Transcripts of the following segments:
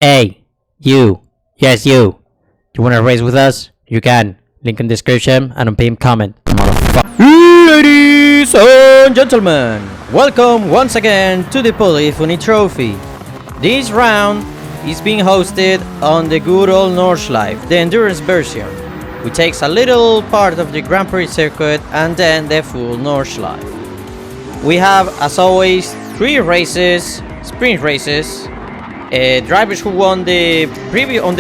Hey, you. Yes, you. You wanna race with us? You can. Link in description and on pinned comment. Ladies and gentlemen, welcome once again to the Polyphony trophy. This round is being hosted on the good old Nordschleife, the endurance version, which takes a little part of the Grand Prix circuit and then the full Nordschleife. We have, as always, 3 races, sprint races. Drivers who won on the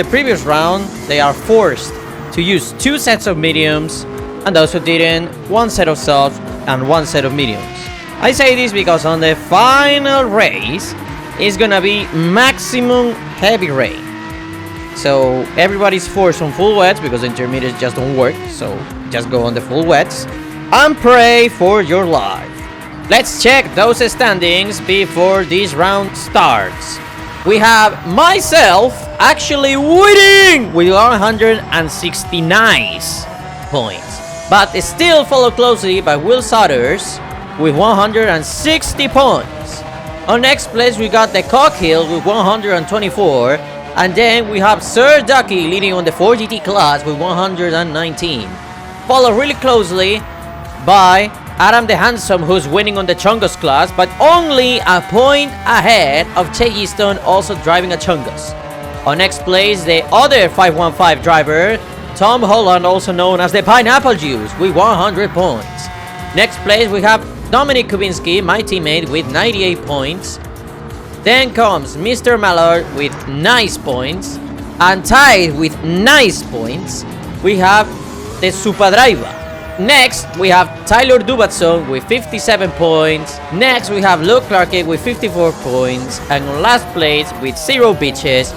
previous round, they are forced to use 2 sets of mediums, and those who didn't, 1 set of softs and 1 set of mediums. I say this because on the final race is gonna be maximum heavy rain, so everybody's forced on full wets because the intermediates just don't work. So just go on the full wets and pray for your life. Let's check those standings before this round starts. We have myself actually winning with 169 points, but still followed closely by Will Sodders with 160 points. On next place we got the Cockhill with 124, and then we have Sir Ducky leading on the 4GT class with 119, followed really closely by Adam the Handsome, who's winning on the Chungus class, but only a point ahead of Che Easton, also driving a Chungus. On next place, the other 515 driver, Tom Holland, also known as the Pineapple Juice, with 100 points. Next place, we have Dominic Kubinski, my teammate, with 98 points. Then comes Mr. Mallard with nice points, and tied with nice points, we have the Superdriver. Next, we have Tyler Dubatson with 57 points. Next, we have Luke Clarke with 54 points. And on last place, with 0 bitches,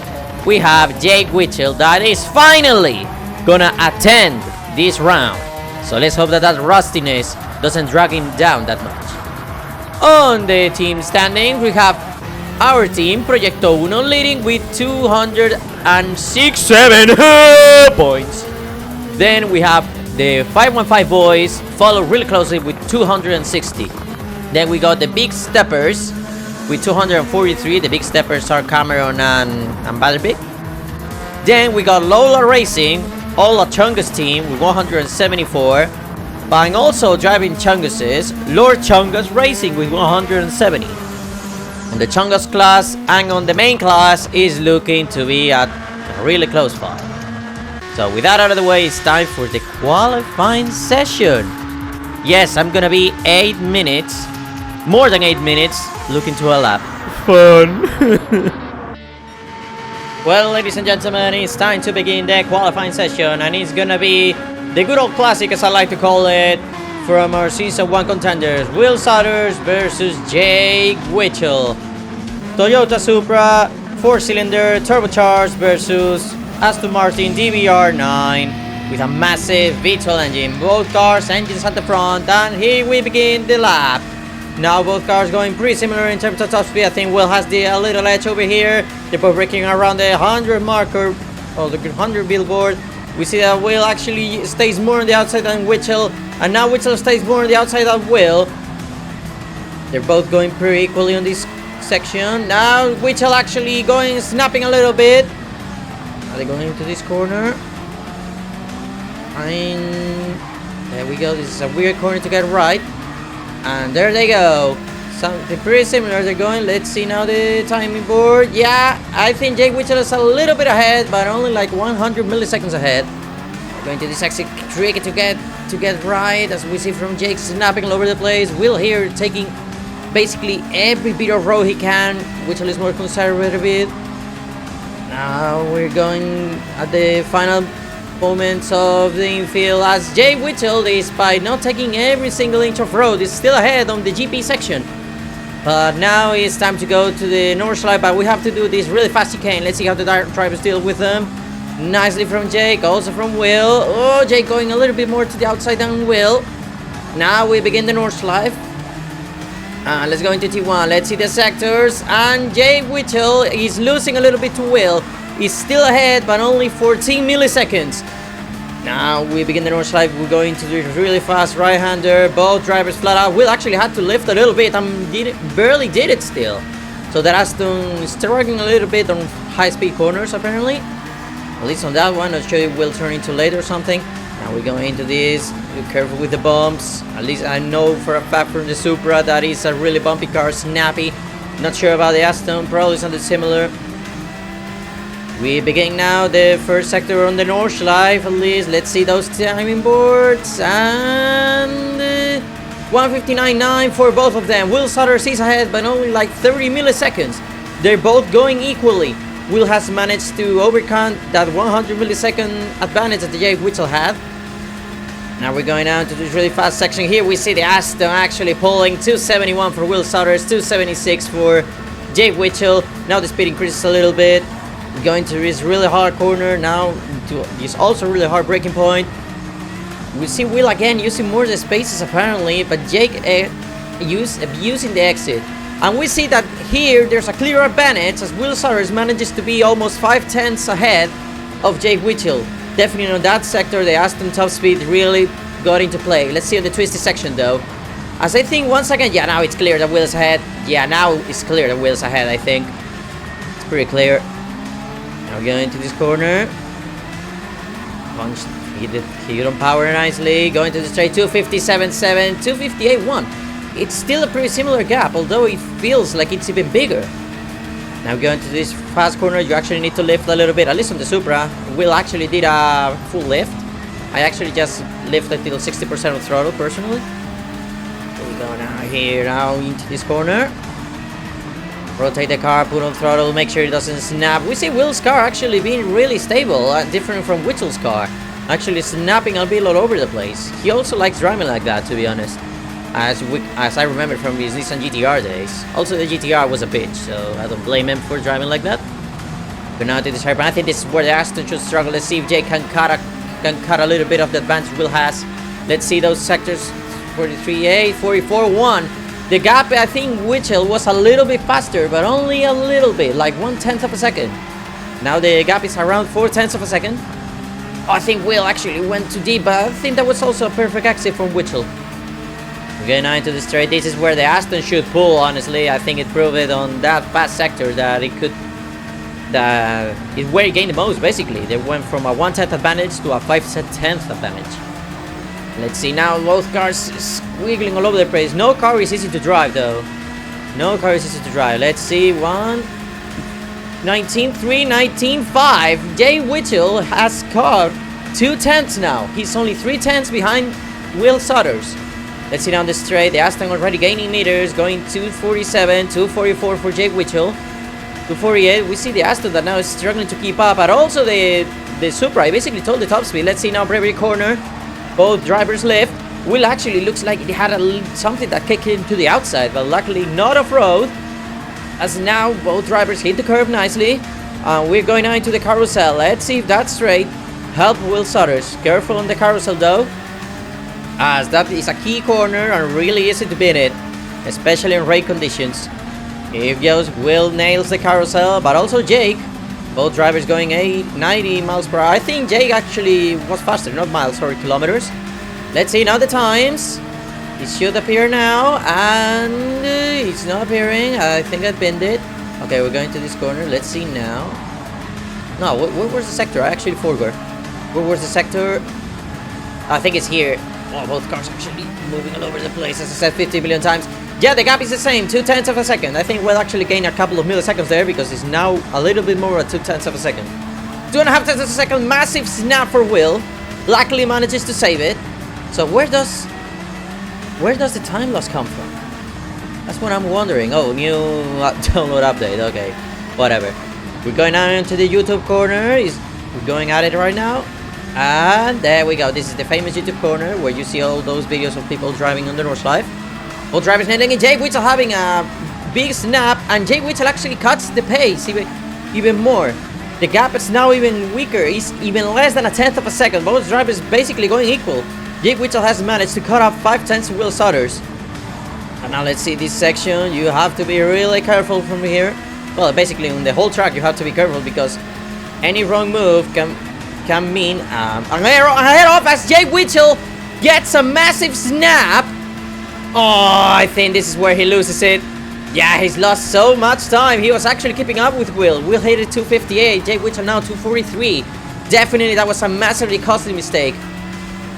we have Jake Witchell that is finally gonna attend this round. So let's hope that that rustiness doesn't drag him down that much. On the team standings, we have our team, Proyecto Uno, leading with 267 points. Then we have the 515 boys, followed really closely with 260. Then we got the Big Steppers with 243. The Big Steppers are Cameron and Batterbeak. Then we got Lola Racing, all a Chungus team with 174. But also driving Chunguses, Lord Chungus Racing with 170. On the Chungus class and on the main class is looking to be at a really close fight. So with that out of the way, it's time for the qualifying session. Yes, I'm gonna be 8 minutes, more than 8 minutes, looking to a lap. Fun. Well, ladies and gentlemen, it's time to begin the qualifying session, and it's gonna be the good old classic, as I like to call it, from our Season 1 contenders, Will Sodders versus Jake Witchell. Toyota Supra 4-cylinder turbocharged versus Aston Martin DBR9 with a massive V12 engine. Both cars engines at the front, and here we begin the lap. Now both cars going pretty similar in terms of top speed. I think Will has a little edge over here. They're both braking around the 100 marker, or the 100 billboard. We see that Will actually stays more on the outside than Witchell, and now Witchell stays more on the outside than Will. They're both going pretty equally on this section. Now Witchell actually going snapping a little bit. Are they going into this corner? And there we go. This is a weird corner to get right. And there they go. Something pretty similar. They're going. Let's see now the timing board. Yeah, I think Jake Witchell is a little bit ahead, but only like 100 milliseconds ahead. Going to this exit tricky to get right, as we see from Jake snapping all over the place. Will here taking basically every bit of road he can. Witchell is more conservative with. Now we're going at the final moments of the infield, as Jay Witchell, despite not taking every single inch of road, is still ahead on the GP section. But now it's time to go to the Nordschleife, but we have to do this really fast chicane. Let's see how the drivers deal with them. Nicely from Jake, also from Will. Oh, Jake going a little bit more to the outside than Will. Now we begin the Nordschleife. Let's go into T1. Let's see the sectors. And Jay Witchell is losing a little bit to Will. He's still ahead, but only 14 milliseconds. Now we begin the Nordschleife. We're going to do really fast right-hander. Both drivers flat out. Will actually had to lift a little bit and barely did it still. So that Aston is struggling a little bit on high-speed corners apparently. At least on that one, not sure it will turn into later or something. Now we're going into this. Be careful with the bumps. At least I know for a fact from the Supra that is a really bumpy car, snappy. Not sure about the Aston, probably something similar. We begin now the first sector on the North Life, at least. Let's see those timing boards. And 1:59.9 for both of them. Will Sutters is ahead, but only like 30 milliseconds. They're both going equally. Will has managed to overcome that 100 millisecond advantage that the Jake Whittle had. Now we're going down to this really fast section here. We see the Aston actually pulling 271 for Will Sutters, 276 for Jake Whittle. Now the speed increases a little bit. We're going to this really hard corner now to this also really hard braking point. We see Will again using more of the spaces apparently, but Jake abusing the exit. And we see that here there's a clear advantage as Will Sutters manages to be almost 5/10 ahead of Jake Whittle. Definitely on that sector, the Aston top speed really got into play. Let's see on the twisty section though. As I think once again, yeah, now it's clear that Will's ahead. Yeah, now it's clear that Will's ahead, I think. It's pretty clear. Now we're going into this corner. Punch, hit on power nicely. Going to the straight, 257.7, 258.1. It's still a pretty similar gap, although it feels like it's even bigger. Now going to this fast corner, you actually need to lift a little bit, at least on the Supra. Will actually did a full lift. I actually just lifted till 60% of throttle personally. So we go now here, now into this corner. Rotate the car, put on throttle, make sure it doesn't snap. We see Will's car actually being really stable, different from Whittle's car. Actually snapping a bit all over the place. He also likes driving like that, to be honest. As I remember from his Nissan GTR days. Also the GTR was a bitch, so I don't blame him for driving like that. But now to this hyper, I think this is where the Aston should struggle. Let's see if Jake can cut a little bit of the advantage Will has. Let's see those sectors, 43.8, 44.1. The gap, I think Whittle was a little bit faster, but only a little bit, like 1/10 of a second. Now the gap is around 4/10 of a second. Oh, I think Will actually went too deep, but I think that was also a perfect exit from Whittle. We're going now into the straight. This is where the Aston should pull, honestly. I think it proved it on that fast sector that it could... it's where it gained the most, basically. They went from a 1/10 advantage to a 5/10 advantage. Let's see now, both cars squiggling all over the place. No car is easy to drive, though. No car is easy to drive. Let's see, 19.3, 19.5. Jay Whittle has caught 2/10 now. He's only 3/10 behind Will Sutters. Let's see down the straight. The Aston already gaining meters, going 247, 244 for Jake Whittle, 248. We see the Aston that now is struggling to keep up, but also the Supra basically told the top speed. Let's see now, Bravery corner. Both drivers lift. Will actually looks like it had something that kicked him to the outside, but luckily not off-road. As now both drivers hit the curb nicely. We're going now into the carousel. Let's see if that straight help Will Sutters. Careful on the carousel though, as that is a key corner and really easy to beat it, especially in rain conditions. Here goes, Will nails the carousel, but also Jake. Both drivers going 90 miles per hour. I think Jake actually was faster, not miles, sorry, kilometers. Let's see now the times. It should appear now, and it's not appearing. I think I pinned it. Okay, we're going to this corner. Let's see now. No, where was the sector? I actually forgot. Where was the sector? I think it's here. Oh, both cars actually moving all over the place, as I said 50 million times. Yeah, the gap is the same, 2/10 of a second. I think we'll actually gain a couple of milliseconds there because it's now a little bit more at 2/10 of a second. 2.5 tenths of a second, massive snap for Will. Luckily manages to save it. So where does the time loss come from? That's what I'm wondering. Oh, new download update. Okay, whatever. We're going now into the YouTube corner. We're going at it right now. And there we go. This is the famous YouTube corner where you see all those videos of people driving on the North Life. Both drivers nailing it. Jake Whittle having a big snap, and Jake Whittle actually cuts the pace even more. The gap is now even weaker. It's even less than 1/10 of a second. Both drivers basically going equal. Jake Whittle has managed to cut off 5/10 of Will Sutters. And now let's see this section. You have to be really careful from here. Well, basically on the whole track you have to be careful because any wrong move can mean a head off as Jake Whittle gets a massive snap. Oh, I think this is where he loses it. Yeah, he's lost so much time. He was actually keeping up with Will. Will hit it 258. Jake Witcher now 243. Definitely that was a massively costly mistake.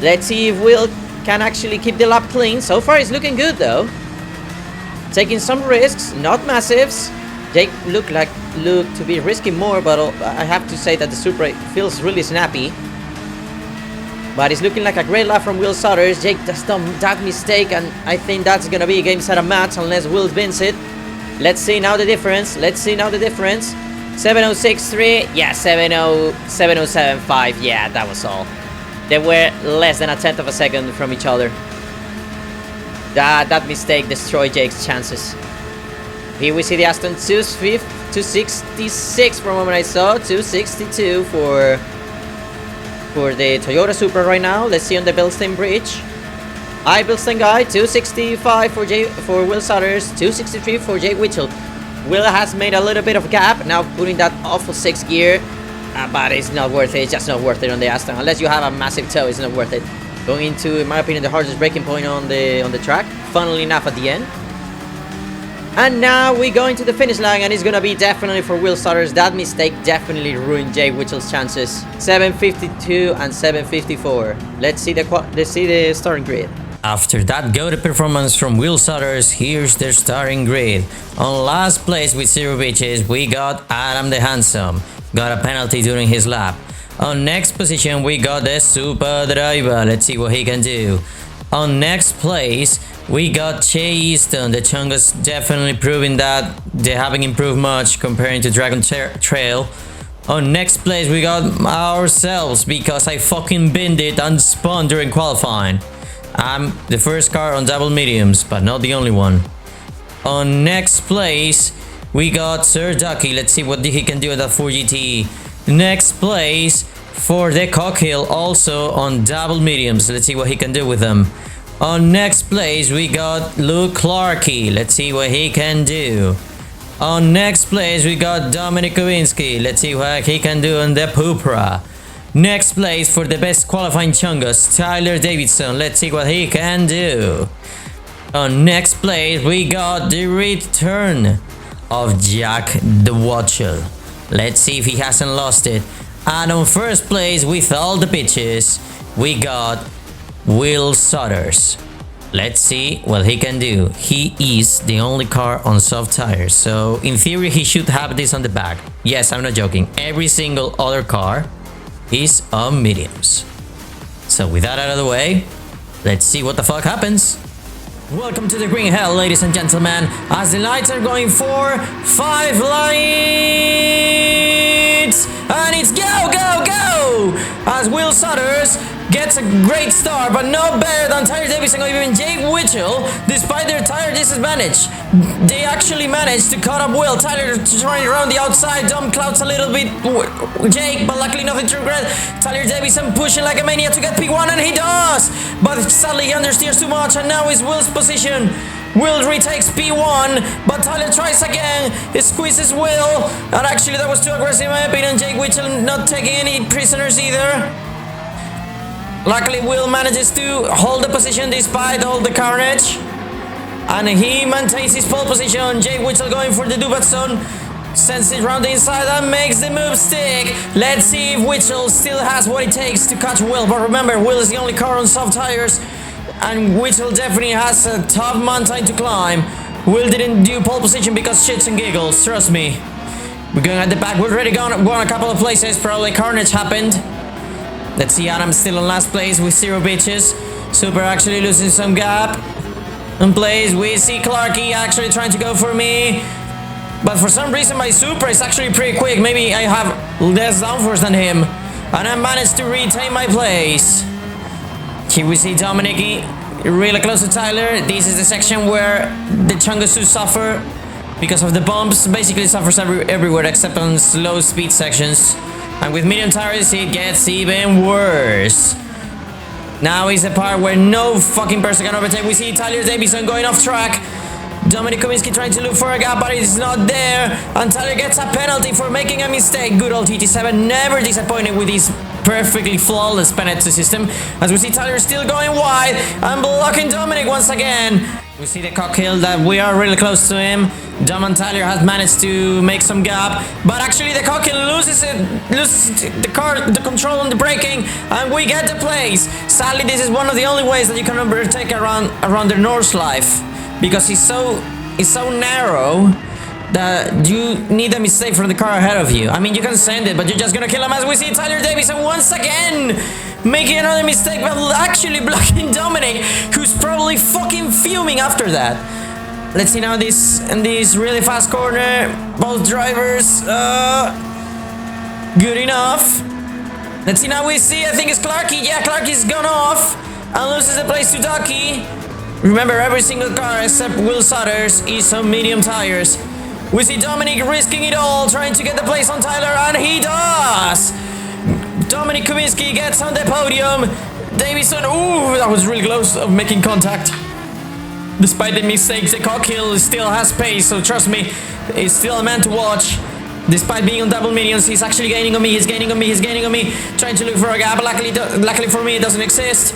Let's see if Will can actually keep the lap clean. So far he's looking good though. Taking some risks, not massives. Jake looked to be risking more, but I have to say that the Supra feels really snappy. But it's looking like a great lap from Will Sutters. Jake does that mistake, and I think that's gonna be a game, set, and match unless Will wins it. Let's see now the difference. 7.063. Yeah, 7.07.5. Yeah, that was all. They were less than a tenth of a second from each other. That mistake destroyed Jake's chances. Here we see the Aston 266 from what I saw. 262 for the Toyota Supra right now. Let's see on the Bilstein Bridge. Hi, Bilstein guy. 265 for Will Sutters. 263 for Jake Witcher. Will has made a little bit of gap. Now putting that awful 6th gear. But it's not worth it. It's just not worth it on the Aston. Unless you have a massive toe, it's not worth it. Going into, in my opinion, the hardest braking point on the track. Funnily enough, at the end. And now we go into the finish line, and it's gonna be definitely for Will Sutters. That mistake definitely ruined Jake Witcher's chances. 7.52 and 7.54. Let's see the starting grid. After that goated performance from Will Sutters, here's their starting grid. On last place with 0 bitches, we got Adam the Handsome. Got a penalty during his lap. On next position, we got the Super Driver. Let's see what he can do. On next place, we got Che Easton. The Chungas definitely proving that they haven't improved much comparing to Dragon Trail. On next place, we got ourselves because I fucking binned it and spun during qualifying. I'm the first car on double mediums, but not the only one. On next place, we got Sir Ducky. Let's see what he can do with that 4GT. Next place for the Cockhill, also on double mediums. Let's see what he can do with them. On next place, we got Luke Clarkey. Let's see what he can do. On next place, we got Dominic Kowinski. Let's see what he can do on the Pupra. Next place for the best qualifying Chungus, Tyler Davidson. Let's see what he can do. On next place, we got the return of Jack the Watcher. Let's see if he hasn't lost it. And on first place, with all the bitches, we got Will Sutters. Let's see what he can do. He is the only car on soft tires, so in theory he should have this on the back. Yes, I'm not joking. Every single other car is on mediums. So with that out of the way, let's see what the fuck happens. Welcome to the green hell, ladies and gentlemen, as the lights are going for 5 lights, and it's go, go, go, as Will Sutters gets a great start, but no better than Tyler Davidson or even Jake Witcher. Despite their tire disadvantage, they actually managed to cut up Will. Tyler trying around the outside, Dom clouds a little bit Jake, but luckily nothing to regret. Tyler Davidson pushing like a maniac to get P1, and he does! But sadly he understeers too much, and now is Will's position. Will retakes P1, but Tyler tries again. He squeezes Will, and actually that was too aggressive in my opinion. Jake Witcher not taking any prisoners either. Luckily, Will manages to hold the position despite all the carnage. And he maintains his pole position. Jake Witcher going for the Dubat zone. Sends it round the inside and makes the move stick. Let's see if Witcher still has what it takes to catch Will. But remember, Will is the only car on soft tires. And Witcher definitely has a tough mountain to climb. Will didn't do pole position because shits and giggles, trust me. We're going at the back. We're already gone a couple of places. Probably carnage happened. Let's see, Adam still on last place with 0 bitches. Super actually losing some gap. In place, we see Clarkey actually trying to go for me. But for some reason, my Supra is actually pretty quick. Maybe I have less downforce than him. And I managed to retain my place. Here we see Dominic really close to Tyler. This is the section where the Chungasu suffer because of the bumps. Basically suffers everywhere except on slow speed sections. And with medium tires, it gets even worse. Now is the part where no fucking person can overtake. We see Tyler Davidson going off track. Dominic Kowinski trying to look for a gap, but it's not there. And Tyler gets a penalty for making a mistake. Good old TT7, never disappointed with his perfectly flawless penalty system. As we see Tyler still going wide and blocking Dominic once again. We see the cocktail that we are really close to him. Dom and Tyler has managed to make some gap, but actually the cocktail loses the control on the braking, and we get the place. Sadly, this is one of the only ways that you can overtake around the Norse life, because it's so narrow that you need a mistake from the car ahead of you. I mean, you can send it, but you're just gonna kill him, as we see Tyler Davison once again making another mistake, but actually blocking Dominic, who's probably fucking fuming after that. Let's see now in this really fast corner, both drivers, good enough. Let's see now, we see, I think it's Clarky. Yeah, Clarky's gone off and loses the place to Ducky. Remember, every single car except Will Sutter's is on medium tires. We see Dominic risking it all, trying to get the place on Tyler, and he does! Dominic Kubinski gets on the podium. Davison, ooh, that was really close of making contact. Despite the mistakes, the cockhill still has pace, so trust me, it's still a man to watch. Despite being on double mediums, he's actually gaining on me, he's gaining on me, trying to look for a gap. Luckily for me, it doesn't exist.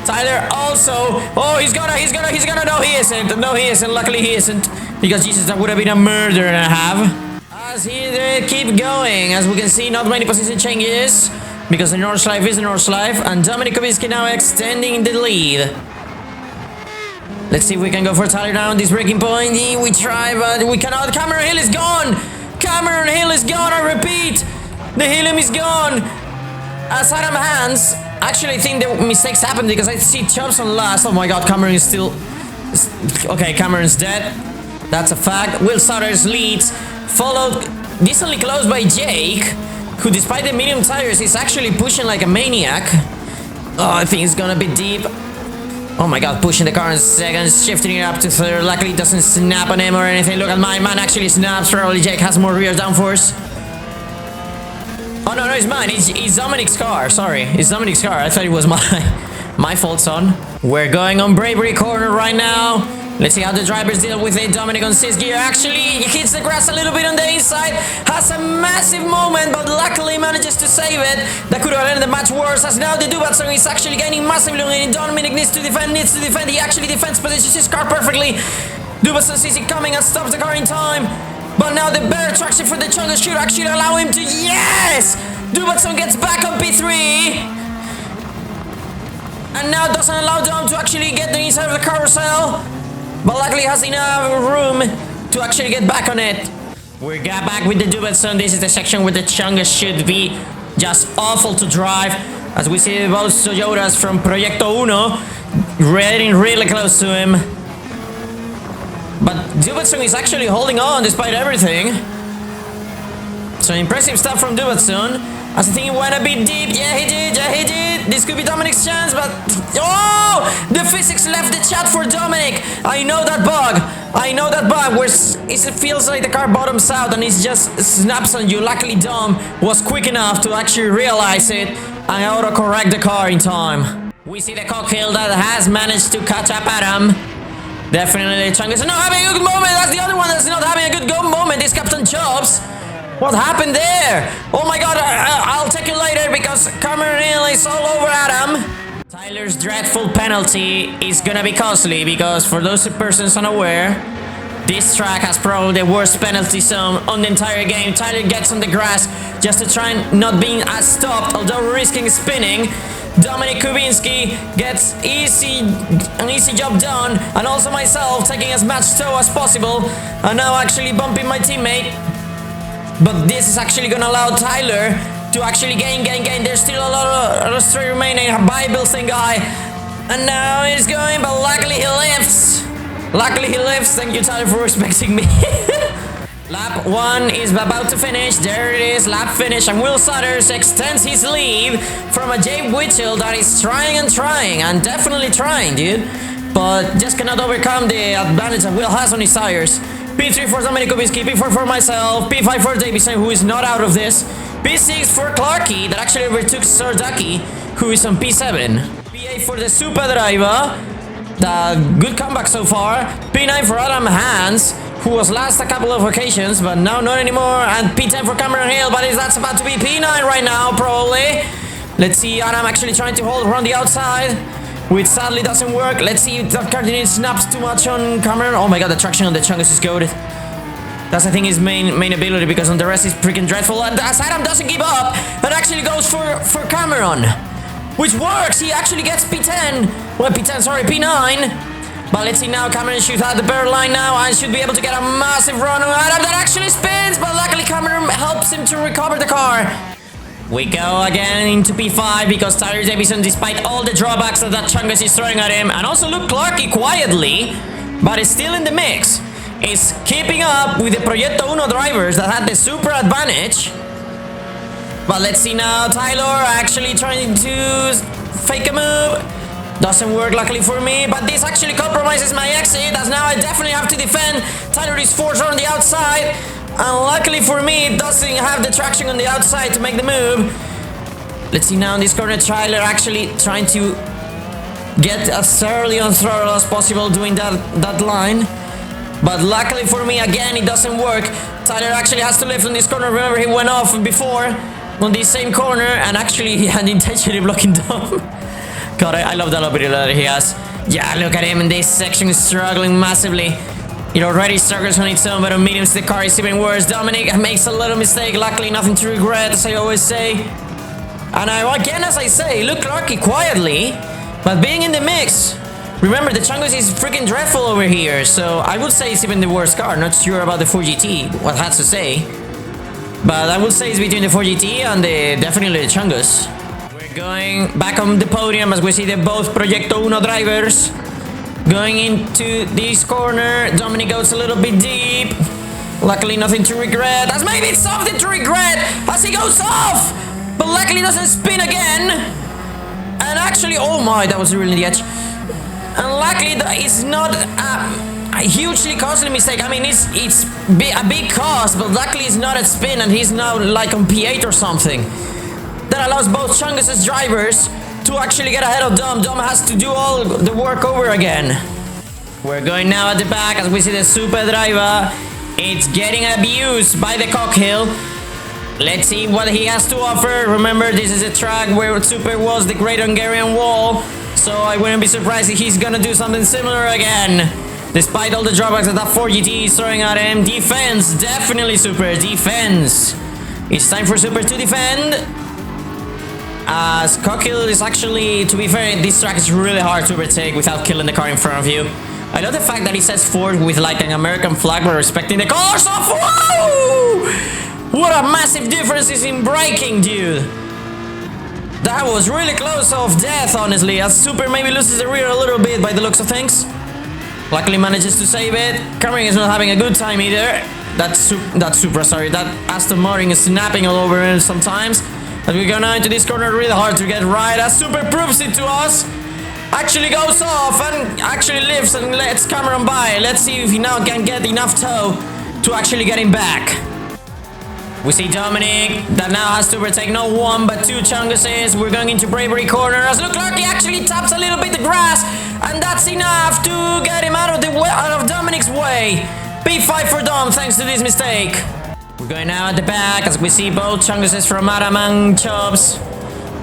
Tyler also, oh, he's gonna, no, he isn't, luckily he isn't. Because Jesus, that would have been a murder and a half. As they keep going, as we can see, not many position changes, because the Norse Life is the Norse Life, and Dominic Kubinski now extending the lead. Let's see if we can go for Tyler now on this breaking point. We try, but we cannot. Cameron Hill is gone! Cameron Hill is gone, I repeat! The helium is gone! As Adam Hans, actually I think the mistakes happened because I see Chubbs on last. Oh my god, Cameron is still... Okay, Cameron's dead. That's a fact. Will Sutters leads, followed decently close by Jake, who despite the medium tires is actually pushing like a maniac. Oh, I think it's gonna be deep. Oh my god, pushing the car in seconds, shifting it up to third. Luckily it doesn't snap on him or anything. Look at my man actually snaps. Probably Jake has more rear downforce. Oh no, it's mine. It's Dominic's car. Sorry, it's Dominic's car. I thought it was my fault, son. We're going on Bravery Corner right now. Let's see how the drivers deal with it. Dominic on 6th gear actually hits the grass a little bit on the inside. Has a massive moment, but luckily manages to save it. That could have ended the match worse, as now the Dubatson is actually gaining massively on it. Dominic needs to defend. He actually defends, positions his car perfectly. Dubatson sees it coming and stops the car in time. But now the better traction for the Chungus should actually allow him to... Yes! Dubatson gets back on P3. And now doesn't allow Dom to actually get the inside of the carousel. But luckily has enough room to actually get back on it. We're back with the Dubatson. This is the section where the Chungus should be just awful to drive. As we see both Toyotas from Proyecto Uno getting really close to him. But Dubatson is actually holding on despite everything. So impressive stuff from Dubatson. As I think he went a bit deep. Yeah, he did. This could be Dominic's chance, but... Oh! The physics left the chat for Dominic. I know that bug where it feels like the car bottoms out and it just snaps on you. Luckily, Dom was quick enough to actually realize it and auto-correct the car in time. We see the cocktail that has managed to catch up at him. Definitely, Chungus is not having a good moment. That's the other one that's not having a good moment. Is Captain Chops. What happened there? Oh my god, I'll take it later because Cameron Hill is all over Adam. Tyler's dreadful penalty is gonna be costly because for those persons unaware, this track has probably the worst penalty zone on the entire game. Tyler gets on the grass just to try and not being as stopped, although risking spinning. Dominic Kubinski gets an easy job done, and also myself taking as much tow as possible, and now actually bumping my teammate. But this is actually gonna allow Tyler to actually gain. There's still a lot of straight remaining by Bilson guy, and now he's going, but luckily he lifts. Thank you, Tyler, for respecting me. Lap 1 is about to finish. There it is, lap finish, and Will Sutters extends his lead from a Jay Witchell that is trying and definitely trying, dude, but just cannot overcome the advantage that Will has on his tires. P3 for Dominic Kubinski, P4 for myself, P5 for Davison, who is not out of this, P6 for Clarky, that actually overtook Sir Ducky, who is on P7, P8 for the Super Driver, the good comeback so far, P9 for Adam Hans, who was last a couple of occasions, but now not anymore, and P10 for Cameron Hill, but that's about to be P9 right now, probably. Let's see, Adam actually trying to hold around the outside. which sadly doesn't work. Let's see if that cardinal snaps too much on Cameron. Oh my god, the traction on the Chungus is goated. That's I think his main ability, because on the rest is freaking dreadful. And Adam doesn't give up and actually goes for Cameron, which works. He actually gets P10. Well, P10, sorry, P9. But let's see now, Cameron shoots out the bird line now and should be able to get a massive run on Adam that actually spins, but luckily Cameron helps him to recover the car. We go again into P5 because Tyler Davison, despite all the drawbacks that Chungus is throwing at him, and also look, Clarky quietly, but is still in the mix, is keeping up with the Proyecto Uno drivers that had the super advantage. But let's see now, Tyler actually trying to fake a move. Doesn't work, luckily for me, but this actually compromises my exit, as now I definitely have to defend. Tyler is forced on the outside, and luckily for me, it doesn't have the traction on the outside to make the move. Let's see now in this corner, Tyler actually trying to get as early on throttle as possible doing that line. But luckily for me, again, it doesn't work. Tyler actually has to lift on this corner. Remember, he went off before on this same corner, and actually he had intentionally blocking Dom. God, I love that ability that he has. Yeah, look at him in this section, struggling massively. It already struggles on its own, but on mediums the car is even worse. Dominic makes a little mistake, luckily nothing to regret, as I always say. And again, as I say, look, Clarky quietly, but being in the mix. Remember, the Chungus is freaking dreadful over here, so I would say it's even the worst car. Not sure about the 4GT, what has to say. But I would say it's between the 4GT and definitely the Chungus. Going back on the podium as we see the both Proyecto Uno drivers. Going into this corner, Dominic goes a little bit deep. Luckily nothing to regret, as maybe it's something to regret as he goes off, but luckily doesn't spin again. And actually, oh my, that was really the edge. And luckily that is not a hugely costly mistake. I mean, it's a big cost, but luckily it's not a spin and he's now like on P8 or something. That allows both Chungus' drivers to actually get ahead of Dom. Dom has to do all the work over again. We're going now at the back as we see the Super driver. It's getting abused by the Cockhill. Let's see what he has to offer. Remember, this is a track where Super was the Great Hungarian Wall, so I wouldn't be surprised if he's gonna do something similar again. Despite all the drawbacks that 4GT is throwing at him. Defense, definitely Super, defense. It's time for Super to defend. As Cockhill is actually, to be fair, this track is really hard to overtake without killing the car in front of you. I love the fact that he says fourth with like an American flag but respecting the colors of... Whoa! What a massive difference is in braking, dude. That was really close of death, honestly, as Super maybe loses the rear a little bit by the looks of things. Luckily manages to save it. Cameron is not having a good time either. That Aston Martin is snapping all over him sometimes. As we go now into this corner, really hard to get right, as Super proves it to us. Actually goes off and actually lifts and lets Cameron by. Let's see if he now can get enough tow to actually get him back. We see Dominic that now has to overtake not one but two Chunguses. We're going into Bravery corner as look like he actually taps a little bit the grass, and that's enough to get him out of Dominic's way. P5 for Dom thanks to this mistake. We're going now at the back as we see both Chunguses from Adam and Chubbs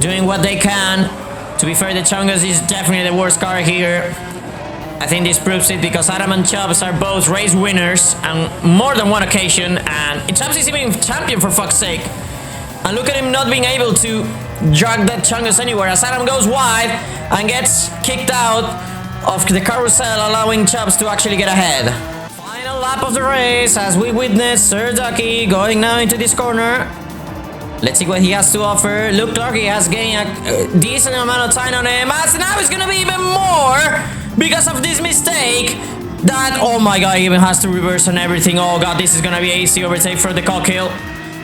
doing what they can. To be fair, the Chungus is definitely the worst car here. I think this proves it because Adam and Chubbs are both race winners on more than one occasion, and Chubbs is even champion for fuck's sake. And look at him not being able to drag that Chungus anywhere as Adam goes wide and gets kicked out of the carousel, allowing Chubbs to actually get ahead. Final lap of the race as we witness Sir Ducky going now into this corner. Let's see what he has to offer. Look, Clarky has gained a decent amount of time on him, as now it's gonna be even more because of this mistake. That, oh my god, he even has to reverse on everything. Oh god, this is gonna be an easy overtake for the Cockhill.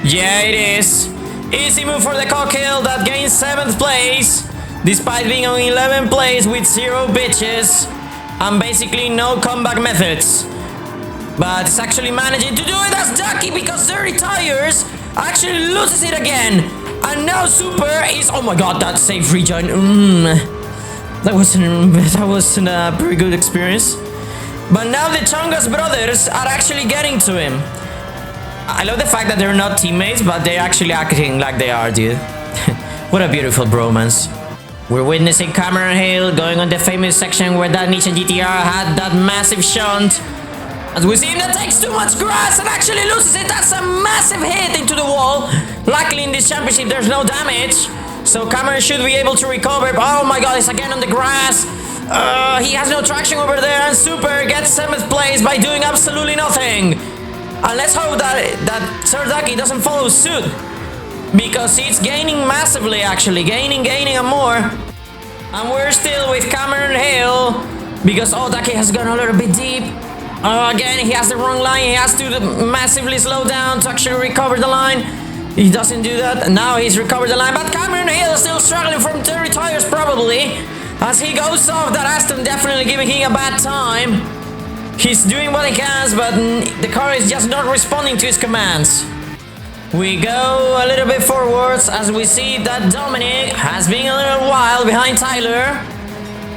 Yeah, it is. Easy move for the Cockhill that gains 7th place, despite being on 11th place with 0 bitches and basically no comeback methods. But it's actually managing to do it as Ducky because Dirty Tires actually loses it again. And now Super is, oh my god, that safe rejoin. That wasn't a very good experience. But now the Chungus brothers are actually getting to him. I love the fact that they're not teammates, but they're actually acting like they are, dude. What a beautiful bromance. We're witnessing Cameron Hill going on the famous section where that Nissan GTR had that massive shunt. As we see him that takes too much grass and actually loses it. That's a massive hit into the wall. Luckily in this championship there's no damage, so Cameron should be able to recover. Oh my god, he's again on the grass. He has no traction over there, and Super gets 7th place by doing absolutely nothing. And let's hope that Sir Ducky doesn't follow suit, because he's gaining massively, actually. Gaining and more. And we're still with Cameron Hill, because Ducky has gone a little bit deep. Again, he has the wrong line. He has to massively slow down to actually recover the line. He doesn't do that, and now he's recovered the line. But Cameron Hill is still struggling from 30 tires, probably. As he goes off, that Aston definitely giving him a bad time. He's doing what he can, but the car is just not responding to his commands. We go a little bit forwards as we see that Dominic has been a little while behind Tyler.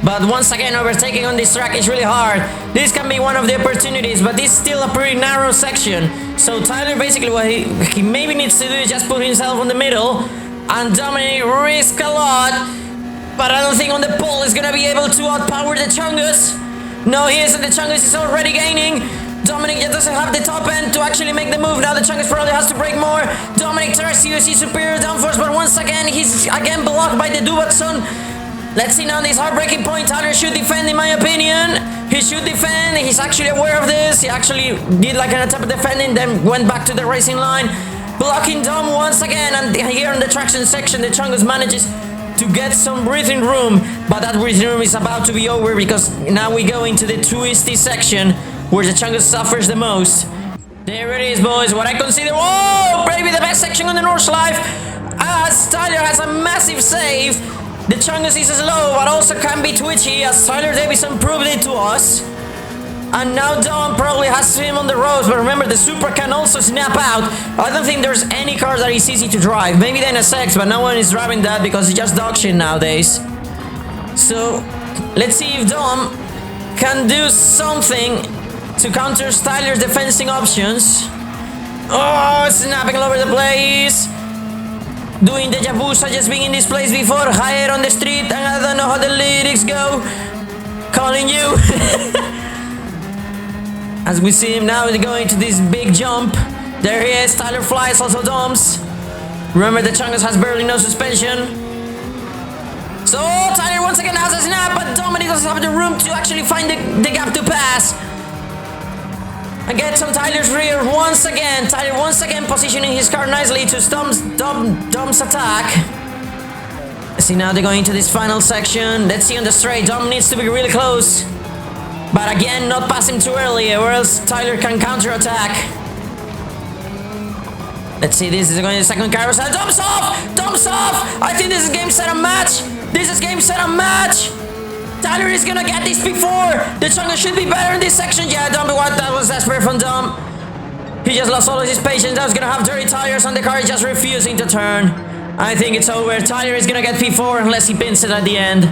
But once again, overtaking on this track is really hard. This can be one of the opportunities, but this is still a pretty narrow section. So Tyler, basically what he maybe needs to do is just put himself on the middle. And Dominic risks a lot, but I don't think on the pole is gonna be able to outpower the Chungus. No, he isn't. The Chungus is already gaining. Dominic just doesn't have the top end to actually make the move. Now the Chungus probably has to brake more. Dominic tries to use his superior downforce, but once again, he's again blocked by the Dubatson. Let's see now this heartbreaking point. Tyler should defend, in my opinion. He should defend. He's actually aware of this. He actually did like an attempt at defending, then went back to the racing line. Blocking Dom once again. And here in the traction section, the Chungus manages to get some breathing room. But that breathing room is about to be over, because now we go into the twisty section where the Chungus suffers the most. There it is, boys. What I consider, oh, maybe the best section on the North Life. As Tyler has a massive save. The Chungus is slow, but also can be twitchy, as Tyler Davison proved it to us. And now Dom probably has him on the ropes, but remember, the Super can also snap out. I don't think there's any car that is easy to drive. Maybe the NSX, but no one is driving that because it's just dog shit nowadays. So, let's see if Dom can do something to counter Tyler's defending options. Oh, snapping all over the place. Doing deja vu, such as being in this place before. Higher on the street, and I don't know how the lyrics go. Calling you. As we see him now, he's going to this big jump. There he is. Tyler flies, also Doms. Remember, the Chungus has barely no suspension. So Tyler once again has a snap, but Dominic doesn't have the room to actually find the gap to pass. And gets on Tyler's rear once again. Tyler once again positioning his car nicely to Dom's attack. See, now they're going into this final section. Let's see on the straight. Dom needs to be really close. But again, not pass him too early, or else Tyler can counter-attack. Let's see, this is going to the second carousel. Dom's off! Dom's off! I think this is game, set, and match! This is game, set, and match! Tyler is gonna get this before! The Chungus should be better in this section. Yeah, Dom, what? That was desperate from Dom. He just lost all of his patience. That was gonna have dirty tires, and the car is just refusing to turn. I think it's over. Tyler is gonna get P4 unless he pins it at the end.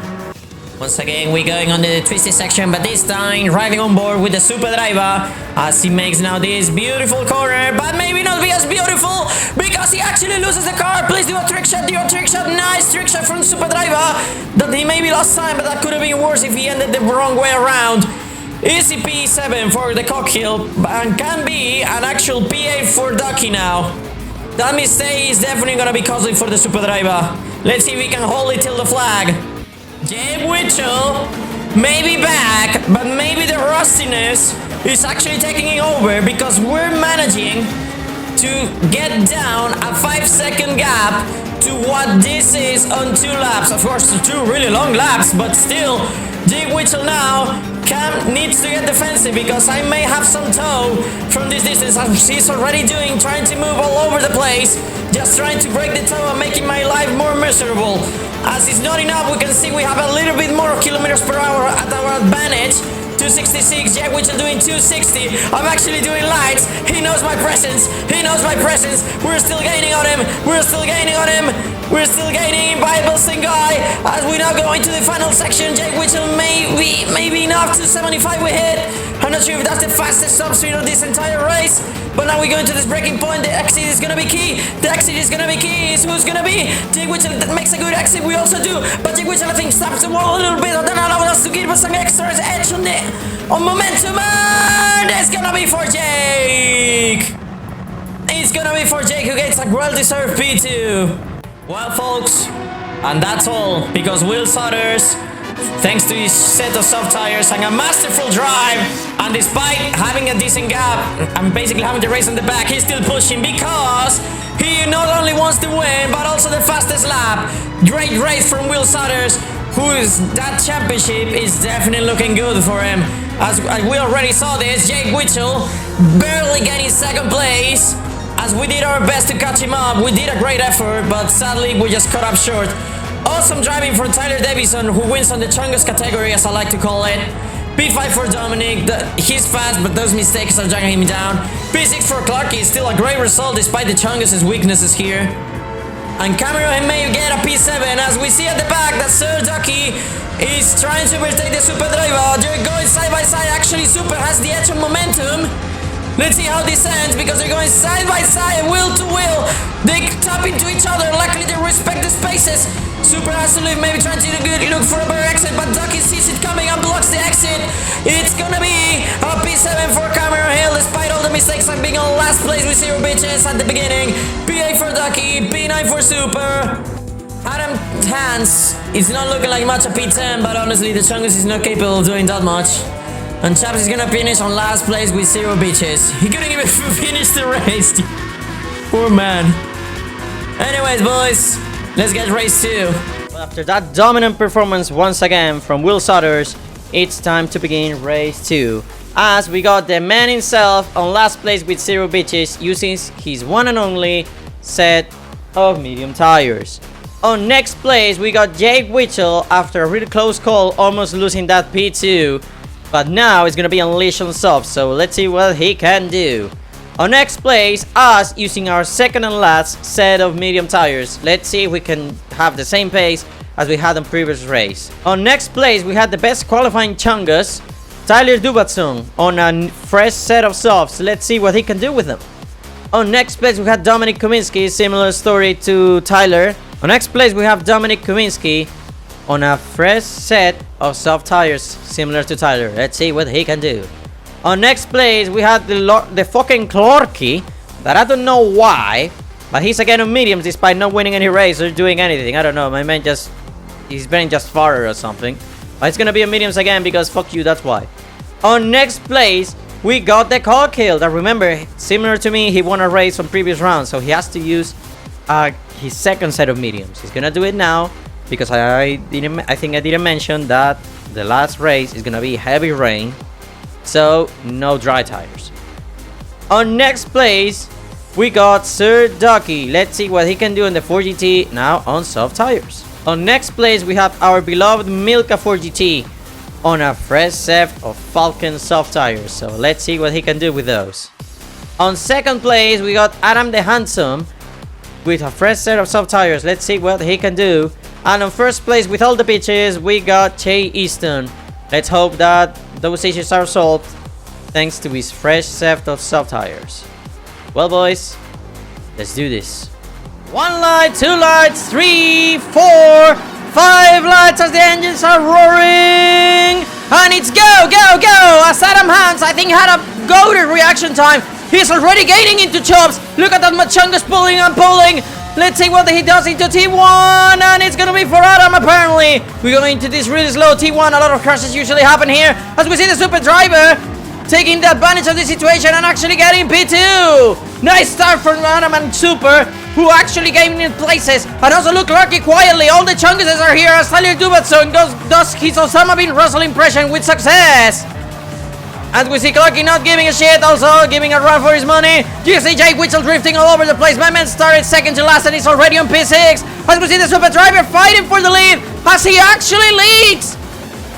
Once again, we're going on the twisty section, but this time riding on board with the Super Driver as he makes now this beautiful corner, but maybe not be as beautiful because he actually loses the car. Please do a trick shot, nice trick shot from Super Driver. That he maybe lost time, but that could have been worse if he ended the wrong way around. Easy P7 for the cockhill, and can be an actual P8 for Ducky now. That mistake is definitely gonna be costly for the Super Driver. Let's see if we can hold it till the flag. Jeb Witchell may be back, but maybe the rustiness is actually taking it over because we're managing to get down a 5-second gap to what this is on 2 laps. Of course, 2 really long laps, but still, Jeb Witchell now needs to get defensive because I may have some tow from this distance, as he's already doing, trying to move all over the place, just trying to break the tow and making my life more miserable. As it's not enough, we can see we have a little bit more kilometers per hour at our advantage. 266, Jack Witchell doing 260. I'm actually doing lights. He knows my presence. He knows my presence. We're still gaining on him. We're still gaining on him. momentum. We're still gaining by Boosting Guy as we now go into the final section. Jake Whittle maybe enough to 75 we hit. I'm not sure if that's the fastest top speed of this entire race, but now we go into this breaking point. The exit is gonna be key. The exit is gonna be key. Is who's gonna be? Jake Whittle that makes a good exit. We also do, but Jake Whittle I think stops the wall a little bit, and then allowing us to give us some extra edge on momentum, and it's gonna be for Jake. It's gonna be for Jake, who gets a well-deserved P2. Well, folks, and that's all because Will Sodders, thanks to his set of soft tires and a masterful drive, and despite having a decent gap and basically having the race on the back, he's still pushing because he not only wants to win but also the fastest lap. Great race from Will Sodders, that championship is definitely looking good for him. As we already saw this, Jake Whittle barely getting second place. As we did our best to catch him up, we did a great effort, but sadly we just cut up short. Awesome driving for Tyler Davison, who wins on the Chungus category, as I like to call it. P5 for Dominic, he's fast, but those mistakes are dragging him down. P6 for Clarky, still a great result despite the Chungus' weaknesses here. And Cameron may get a P7, as we see at the back that Sir Ducky is trying to overtake the Super Driver. They're going side by side, actually Super has the edge on momentum. Let's see how this ends, because they're going side by side, wheel to wheel. They tap into each other, luckily they respect the spaces. Super has to leave, maybe trying to look for a better exit, but Ducky sees it coming and blocks the exit. It's gonna be a P7 for Cameron Hill, despite all the mistakes of being on last place with 0 bitches at the beginning. P8 for Ducky, P9 for Super. Adam Hans is not looking like much a P10, but honestly the Chungus is not capable of doing that much. And Chaps is gonna finish on last place with 0 bitches. He couldn't even finish the race. Poor man. Anyways, boys, let's get race 2. After that dominant performance once again from Will Sodders, it's time to begin race 2. As we got the man himself on last place with 0 bitches using his one and only set of medium tires. On next place, we got Jake Whittle after a really close call, almost losing that P2. But now it's gonna be unleashed on soft, so let's see what he can do. On next place, us using our second and last set of medium tires. Let's see if we can have the same pace as we had on previous race. On next place, we had the best qualifying Chungus, Tyler Dubatson, on a fresh set of softs. Let's see what he can do with them. On next place, we had Dominic Kuminski, similar story to Tyler. On next place, we have Dominic Kuminski on a fresh set of soft tires, similar to Tyler. Let's see what he can do. On next place, we had the fucking Clarky, that I don't know why, but he's again on mediums despite not winning any race or doing anything. I don't know, my man his brain just farted or something. But it's gonna be on mediums again because fuck you, that's why. On next place, we got the Cockhill, that remember, similar to me, he won a race from previous rounds, so he has to use his second set of mediums. He's gonna do it now, because I think I didn't mention that the last race is gonna be heavy rain, so no dry tires. On next place, we got Sir Ducky. Let's see what he can do in the 4GT now on soft tires. On next place, we have our beloved Milka 4GT on a fresh set of Falcon soft tires, so let's see what he can do with those. On second place, we got Adam the Handsome with a fresh set of soft tires. Let's see what he can do. And on first place with all the bitches, we got Che Easton. Let's hope that those issues are solved thanks to his fresh set of soft tires. Well, boys, let's do this. 1 light, 2 lights, 3, 4, 5 lights as the engines are roaring. And it's go, go, go! As Adam Hans, I think, had a goated reaction time. He's already gaining into chops. Look at that Machungus pulling and pulling. Let's see what he does into T1, and it's gonna be for Adam apparently. We're going into this really slow T1. A lot of crashes usually happen here as we see the Super Driver taking the advantage of the situation and actually getting P2. Nice start from Adam and Super, who actually gained in places. And also look, Lucky quietly, all the Chunguses are here as Tyler Dubatson does his Osama bin Russell impression with success. And we see Clocky not giving a shit, also giving a run for his money. You see Jake Whittle drifting all over the place. My man started second to last and he's already on P6. As we see the Super Driver fighting for the lead, as he actually leads.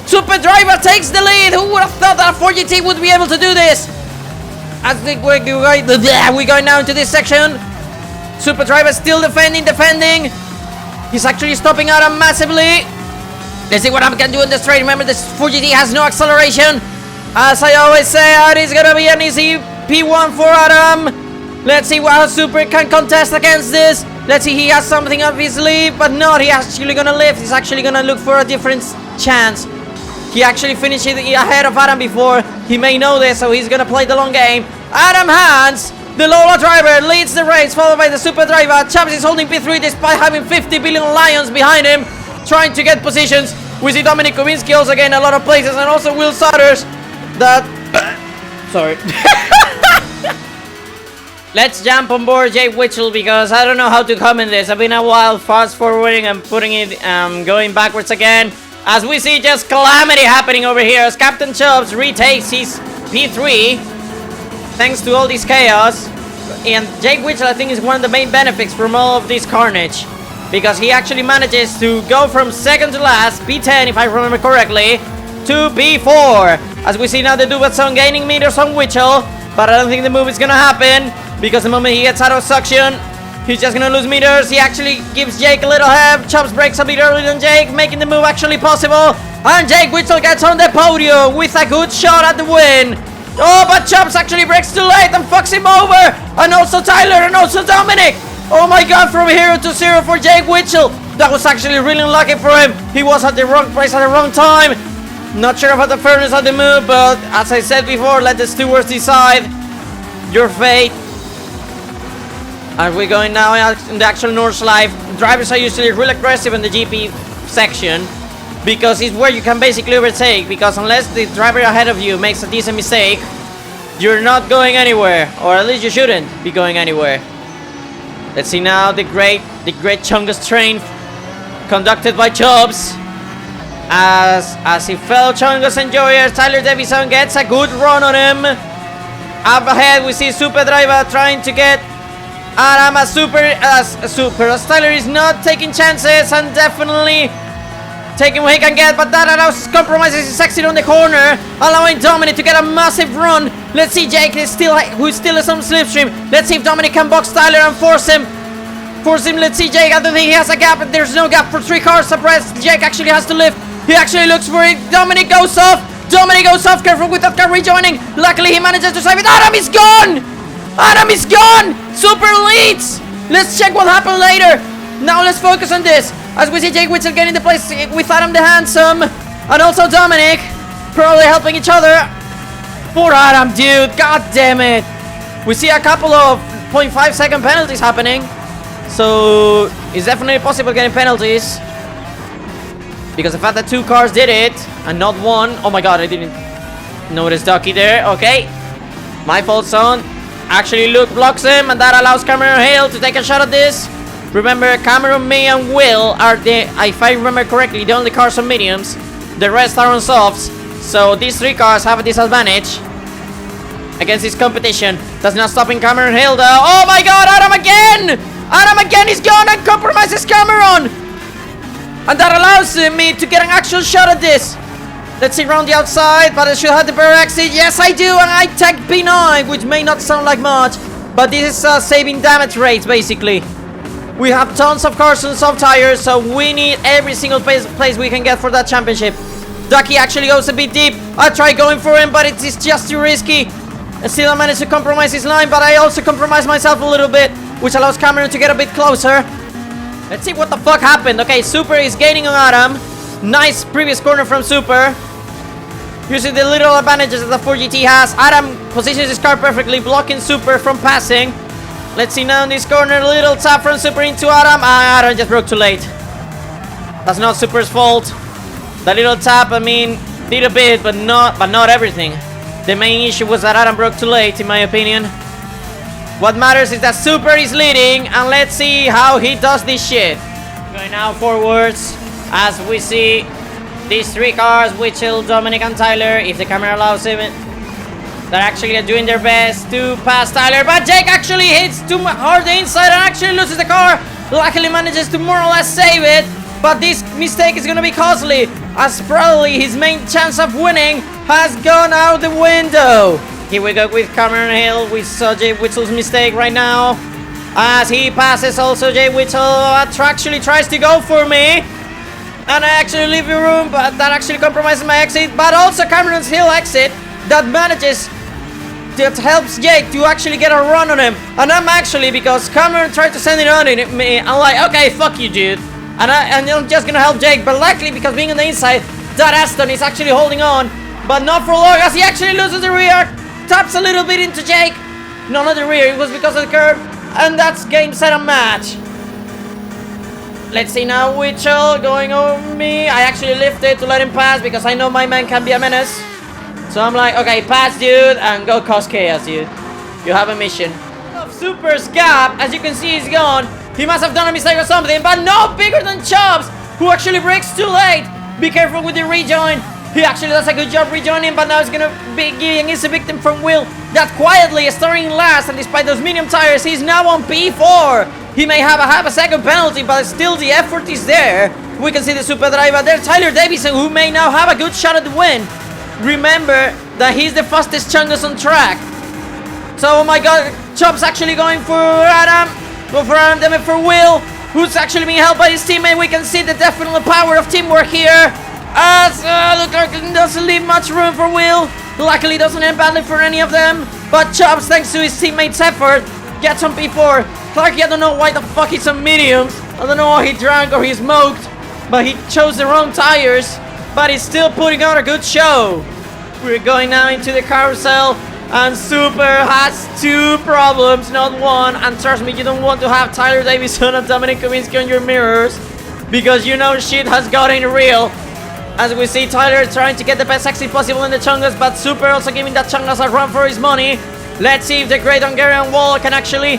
Super Driver takes the lead. Who would have thought that a 4GT would be able to do this? As we're going now into this section. Super Driver still defending. He's actually stopping Adam massively. Let's see what Adam can do in the straight. Remember, this 4GT has no acceleration. As I always say, it is gonna be an easy P1 for Adam. Let's see how Super can contest against this. Let's see, he has something up his sleeve, but not. He's actually gonna lift. He's actually gonna look for a different chance. He actually finished it ahead of Adam before. He may know this, so he's gonna play the long game. Adam Hans, the Lola driver, leads the race, followed by the Super driver. Chaps is holding P3 despite having 50 billion lions behind him, trying to get positions. We see Dominic Kubinski also again a lot of places, and also Will Sodders. That sorry. Let's jump on board Jake Witchell, because I don't know how to comment this. I've been a while fast forwarding and putting it going backwards again. As we see just calamity happening over here as Captain Chubbs retakes his P3 thanks to all this chaos. And Jake Witchell, I think, is one of the main benefits from all of this carnage, because he actually manages to go from second to last, P10 if I remember correctly, to P4. As we see now the Dubatson gaining meters on Witchell, but I don't think the move is gonna happen, because the moment he gets out of suction, he's just gonna lose meters. He actually gives Jake a little help. Chubbs breaks a bit earlier than Jake, making the move actually possible. And Jake Witchell gets on the podium with a good shot at the win. Oh, but Chubbs actually breaks too late and fucks him over. And also Tyler and also Dominic. Oh my god, from 0 to 0 for Jake Witchell. That was actually really unlucky for him. He was at the wrong place at the wrong time. Not sure about the fairness of the move, but as I said before, let the stewards decide your fate. And we're going now in the actual North Life. Drivers are usually really aggressive in the GP section, because it's where you can basically overtake, because unless the driver ahead of you makes a decent mistake, you're not going anywhere, or at least you shouldn't be going anywhere. Let's see now the great Chungus train conducted by Chubbs. As he fell, Chungus enjoyers, Tyler Davison gets a good run on him. Up ahead we see Super Driver trying to get Adam as Tyler is not taking chances and definitely taking what he can get, but that allows compromises his exit on the corner, allowing Dominic to get a massive run. Let's see Jake who still is on slipstream. Let's see if Dominic can box Tyler and force him. Let's see Jake. I don't think he has a gap, but there's no gap for 3 cars abreast. Jake actually has to lift. He actually looks for it. Dominic goes off. Careful with that car rejoining. Luckily he manages to save it. Adam is gone. Super leads. Let's check what happened later. Now let's focus on this, as we see Jake Witchell getting the place with Adam the Handsome, and also Dominic probably helping each other. Poor Adam, dude. God damn it. We see a couple of 0.5 second penalties happening, so it's definitely possible getting penalties, because the fact that 2 cars did it and not 1. Oh my god, I didn't notice Ducky there. Okay, my fault, son. Actually, Luke blocks him, and that allows Cameron Hale to take a shot at this. Remember, Cameron, me, and Will are if I remember correctly, the only cars on mediums. The rest are on softs, so these 3 cars have a disadvantage against this competition. That's not stopping Cameron Hale though. Oh my god, Adam again is gone and compromises Cameron, and that allows me to get an actual shot at this. Let's see around the outside, but I should have the better exit. Yes, I do, and I take P9, which may not sound like much, but this is saving damage rates, basically. We have tons of cars and soft tires, so we need every single place we can get for that championship. Ducky actually goes a bit deep. I try going for him, but it is just too risky. And still I managed to compromise his line, but I also compromise myself a little bit, which allows Cameron to get a bit closer. Let's see what the fuck happened. Okay, Super is gaining on Adam. Nice previous corner from Super. Using the little advantages that the 4GT has. Adam positions his car perfectly, blocking Super from passing. Let's see now in this corner, a little tap from Super into Adam. Adam just broke too late. That's not Super's fault. The little tap, I mean, did a bit, but not everything. The main issue was that Adam broke too late, in my opinion. What matters is that Super is leading, and let's see how he does this shit. Going now forwards, as we see these 3 cars, Witchell, Dominic, and Tyler, if the camera allows him. They're actually doing their best to pass Tyler, but Jake actually hits too hard the inside and actually loses the car. Luckily manages to more or less save it, but this mistake is gonna be costly, as probably his main chance of winning has gone out the window. Here we go with Cameron Hill. We saw Jake Witchell's mistake right now. As he passes also Jay Whittle actually tries to go for me. And I actually leave the room, but that actually compromises my exit. But also Cameron's Hill exit that manages, that helps Jake to actually get a run on him. And I'm actually, because Cameron tried to send it on me, I'm like, okay, fuck you, dude. And I'm just gonna help Jake. But luckily, because being on the inside, that Aston is actually holding on. But not for long, as he actually loses the rear. Taps a little bit into Jake. No, not the rear, it was because of the curve. And that's game, set, and match. Let's see now, Witchell going over me. I actually lifted to let him pass because I know my man can be a menace. So I'm like, okay, pass, dude, and go cause chaos, dude. You have a mission. Super's gap, as you can see, is gone. He must have done a mistake or something, but no bigger than Chubbs, who actually breaks too late. Be careful with the rejoin. He actually does a good job rejoining, but now he's gonna be giving his victim from Will that quietly is starting last, and despite those medium tires, he's now on P4. He may have a second penalty, but still the effort is there. We can see the super driver there, Tyler Davison, who may now have a good shot at the win. Remember that he's the fastest Chungus on track. So, oh my god, Chubb's actually going for Adam. Go for Adam, then for Will, who's actually being helped by his teammate. We can see the definite power of teamwork here. As look like it doesn't leave much room for Will. Luckily doesn't end badly for any of them. But Chubbs, thanks to his teammates' effort, gets on P4. Clarky, I don't know why the fuck he's on mediums. I don't know why he drank or he smoked. But he chose the wrong tires. But he's still putting on a good show. We're going now into the carousel. And Super has two problems, not one. And trust me, you don't want to have Tyler Davison and Dominic Kowinski on your mirrors. Because you know shit has gotten real. As we see Tyler trying to get the best exit possible in the Chungus, but Super also giving that Chungus a run for his money. Let's see if the great Hungarian wall can actually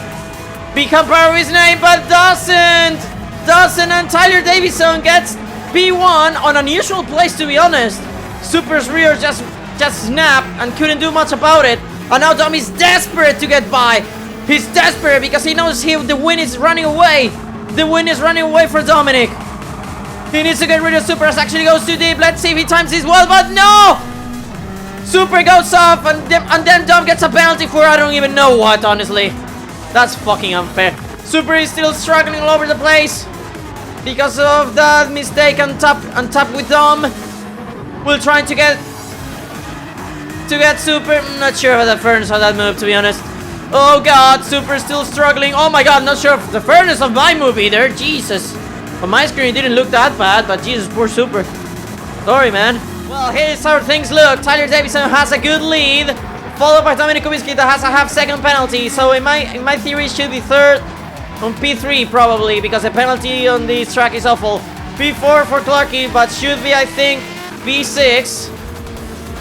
become part of his name, but doesn't. And Tyler Davison gets P1 on an unusual place, to be honest. Super's rear just snapped and couldn't do much about it. And now Dom is desperate to get by. He's desperate because he knows the win is running away. The win is running away for Dominic. He needs to get rid of Super as actually goes too deep. Let's see if he times this well, but no! Super goes off and then Dom gets a penalty for I don't even know what, honestly. That's fucking unfair. Super is still struggling all over the place because of that mistake on top with Dom. We're trying to get Super. I'm not sure how the furnace of that move, to be honest. Oh god, Super is still struggling. Oh my god, not sure of the furnace of my move either. Jesus. On my screen it didn't look that bad, but Jesus, poor Super. Sorry, man. Well, here's how things look. Tyler Davison has a good lead, followed by Dominic Kubicki that has a half-second penalty. So in my theory, it should be third on P3 probably, because the penalty on this track is awful. P4 for Clarky, but should be, I think, P6.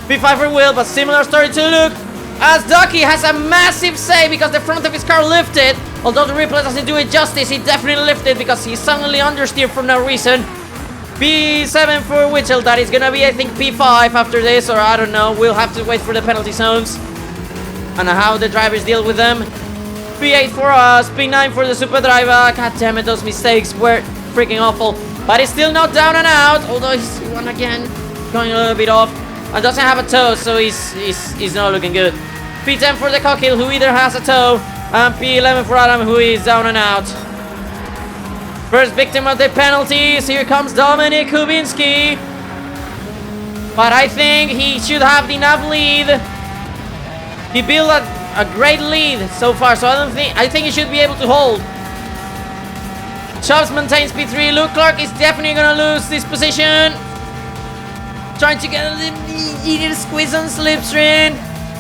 P5 for Will, but similar story to Luke. As Ducky has a massive save because the front of his car lifted. Although the replay doesn't do it justice, he definitely lifted because he suddenly understeered for no reason. P7 for Witchell, that is gonna be, I think, P5 after this, or I don't know. We'll have to wait for the penalty zones and how the drivers deal with them. P8 for us, P9 for the super driver. God damn it, those mistakes were freaking awful. But he's still not down and out, although he's one again, going a little bit off. And doesn't have a toe, so he's not looking good. P10 for the Cockhill, who either has a toe, and P11 for Adam, who is down and out. First victim of the penalties, here comes Dominic Kubinski. But I think he should have enough lead. He built a great lead so far, so I think he should be able to hold. Chubbs maintains P3, Luke Clark is definitely gonna lose this position. Trying to get a little squeeze on slipstream.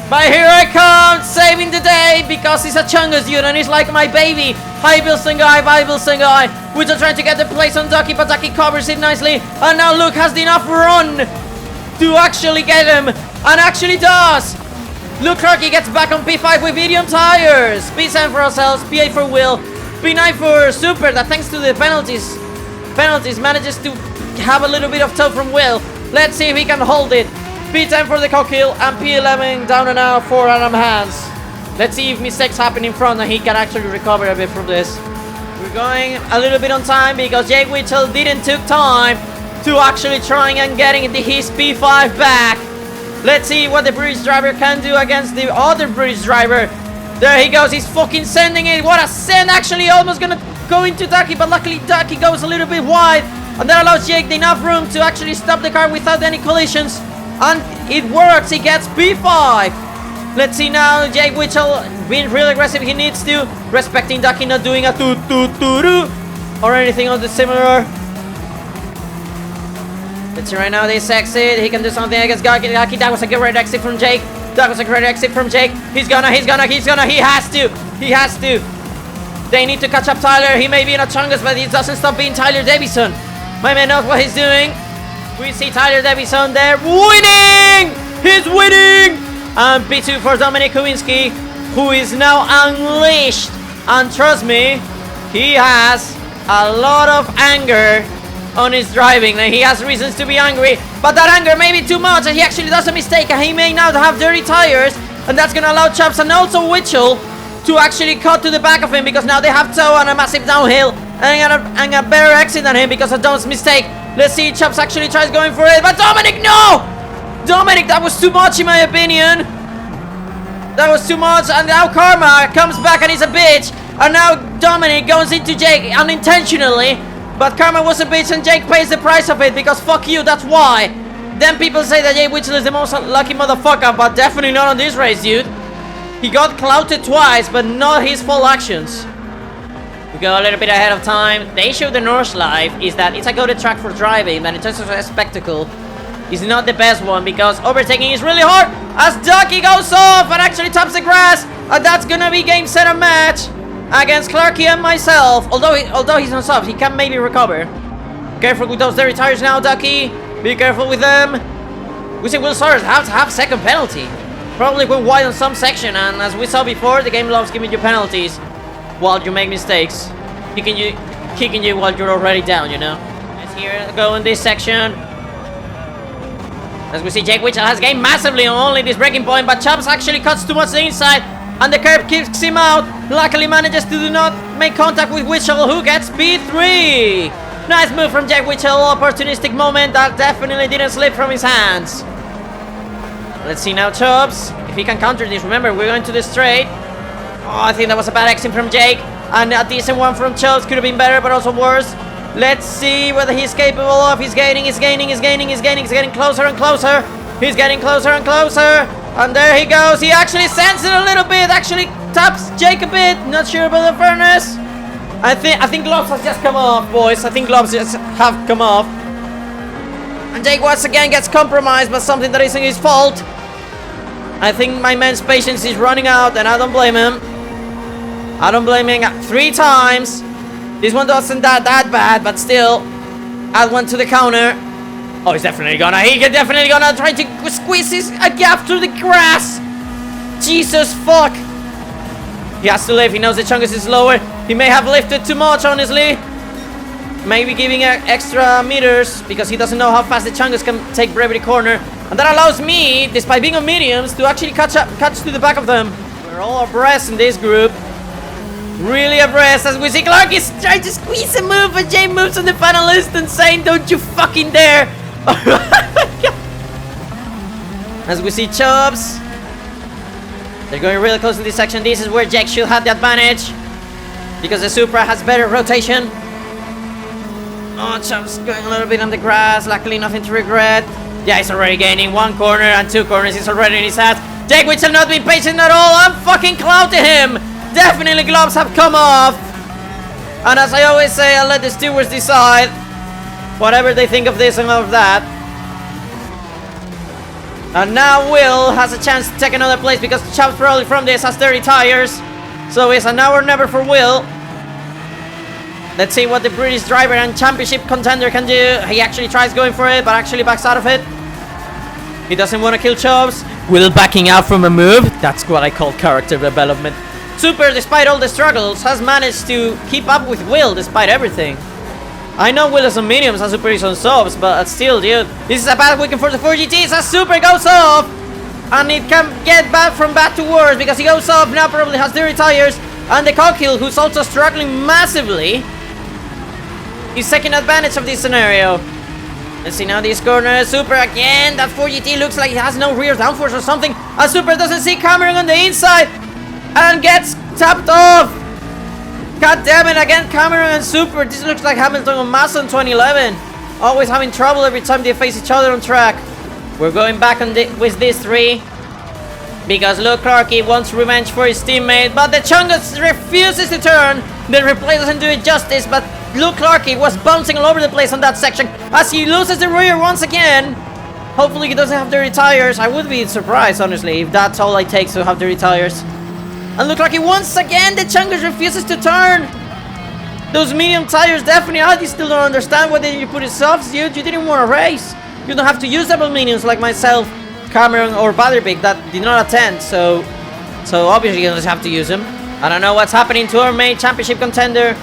But here I come, saving the day, because he's a Chungus dude and he's like my baby. Hi Bilson guy, which are trying to get the place on Ducky, but Ducky covers it nicely. And now Luke has enough run to actually get him, and actually does. Luke Clarky gets back on P5 with medium tires. P7 for ourselves, P8 for Will, P9 for Super, that thanks to the penalties manages to have a little bit of toe from Will. Let's see if he can hold it. P10 for the Cockhill and P11 down and out for Adam Hans. Let's see if mistakes happen in front and he can actually recover a bit from this. We're going a little bit on time because Jake Whittle didn't took time to actually trying and getting his P5 back. Let's see what the British driver can do against the other British driver. There he goes. He's fucking sending it. What a send. Actually, almost gonna go into Ducky, but luckily Ducky goes a little bit wide. And that allows Jake enough room to actually stop the car without any collisions. And it works. He gets P5. Let's see now. Jake Witchell being really aggressive. He needs to. Respecting Ducky, not doing a toot-toot-toot-toot or anything of the similar. Let's see right now. This exit. He can do something against Ducky. That was a great exit from Jake. That was a great exit from Jake. He's gonna. He has to. They need to catch up Tyler. He may be in a chungus, but he doesn't stop being Tyler Davison. My man knows what he's doing. We see Tyler Davison there winning! He's winning! And P2 for Dominic Kowinski, who is now unleashed. And trust me, he has a lot of anger on his driving. And he has reasons to be angry, but that anger may be too much, and he actually does a mistake, and he may now have dirty tires, and that's gonna allow Chops and also Witchell to actually cut to the back of him, because now they have tow on a massive downhill and a better exit than him because of Dom's mistake. Let's see, Chops actually tries going for it, but Dominic, no! Dominic, that was too much in my opinion. That was too much, and now Karma comes back and he's a bitch, and now Dominic goes into Jake unintentionally, but Karma was a bitch and Jake pays the price of it because fuck you, that's why. Then people say that Jake Witchell is the most lucky motherfucker, but definitely not on this race, dude. He got clouted twice, but not his full actions. We go a little bit ahead of time. The issue of the Norse Life is that it's a good track for driving, but in terms of a spectacle, it's not the best one because overtaking is really hard as Ducky goes off and actually taps the grass, and that's gonna be game, set, and match against Clarky and myself. Although he's on subs, he can maybe recover. Careful with those dirty tires now, Ducky. Be careful with them. We see Will Sawyer have second penalty. Probably went wide on some section, and as we saw before, the game loves giving you penalties while you make mistakes. Kicking you while you're already down, you know. Let's go in this section. As we see, Jake Witchell has gained massively on only this braking point, but Chops actually cuts too much to the inside, and the curb kicks him out. Luckily manages to do not make contact with Witchell, who gets P3. Nice move from Jake Witchell, opportunistic moment that definitely didn't slip from his hands. Let's see now Chops, if he can counter this. Remember, we're going to the straight. Oh, I think that was a bad exit from Jake, and a decent one from Chops. Could have been better, but also worse. Let's see whether he's capable of. He's getting closer and closer. He's getting closer and closer. And there he goes. He actually sends it a little bit. Actually taps Jake a bit. Not sure about the furnace. I think gloves have just come off, boys. I think gloves just have come off. And Jake once again gets compromised by something that isn't his fault. I think my man's patience is running out, and I don't blame him. I don't blame him. 3 times. This one wasn't that bad, but still. Add one to the counter. Oh, he's definitely gonna try to squeeze a gap through the grass. Jesus fuck. He has to lift. He knows the chungus is lower. He may have lifted too much, honestly. Maybe giving extra meters because he doesn't know how fast the chungus can take Brevity Corner. And that allows me, despite being on mediums, to actually catch to the back of them. We're all abreast in this group. Really abreast as we see Clark is trying to squeeze a move, but Jay moves on the panelist and saying, "Don't you fucking dare!" As we see Chubbs, they're going really close to this section. This is where Jack should have the advantage because the Supra has better rotation. Oh, Chubbs going a little bit on the grass. Luckily, nothing to regret. Yeah, he's already gaining 1 corner and 2 corners. He's already in his hat. Jake Witchell not being patient at all. I'm fucking clouting him. Definitely gloves have come off. And as I always say, I'll let the stewards decide whatever they think of this and of that. And now Will has a chance to take another place because Chops probably from this has 30 tires. So it's a now or never for Will. Let's see what the British driver and championship contender can do. He actually tries going for it, but actually backs out of it. He doesn't want to kill Chops. Will backing out from a move. That's what I call character development. Super, despite all the struggles, has managed to keep up with Will despite everything. I know Will is on mediums and Super is on subs, but still, dude. This is a bad weekend for the 4GTs as Super goes off. And it can get bad from bad to worse because he goes off, now probably has dirty tires. And the Cockhill, who's also struggling massively, is taking advantage of this scenario. Let's see now this corner. Super again. That 4GT looks like he has no rear downforce or something. And Super doesn't see Cameron on the inside. and gets tapped off. God damn it, again Cameron and Super. This looks like Hamilton on Massa in 2011. Always having trouble every time they face each other on track. We're going back on with these three because Luke Clarky wants revenge for his teammate, but the Chungus refuses to turn. The replay doesn't do it justice, but Luke Clarky was bouncing all over the place on that section as he loses the rear once again. Hopefully he doesn't have dirty tires. I would be surprised, honestly, if that's all it takes to have dirty tires. And Luke Clarky once again, the Chungus refuses to turn. Those medium tires, definitely, I still don't understand why didn't you put it soft, dude. You didn't want to race. You don't have to use double mediums like myself, Cameron, or Butterbeak that did not attend, so obviously you just have to use them. I don't know what's happening to our main championship contender,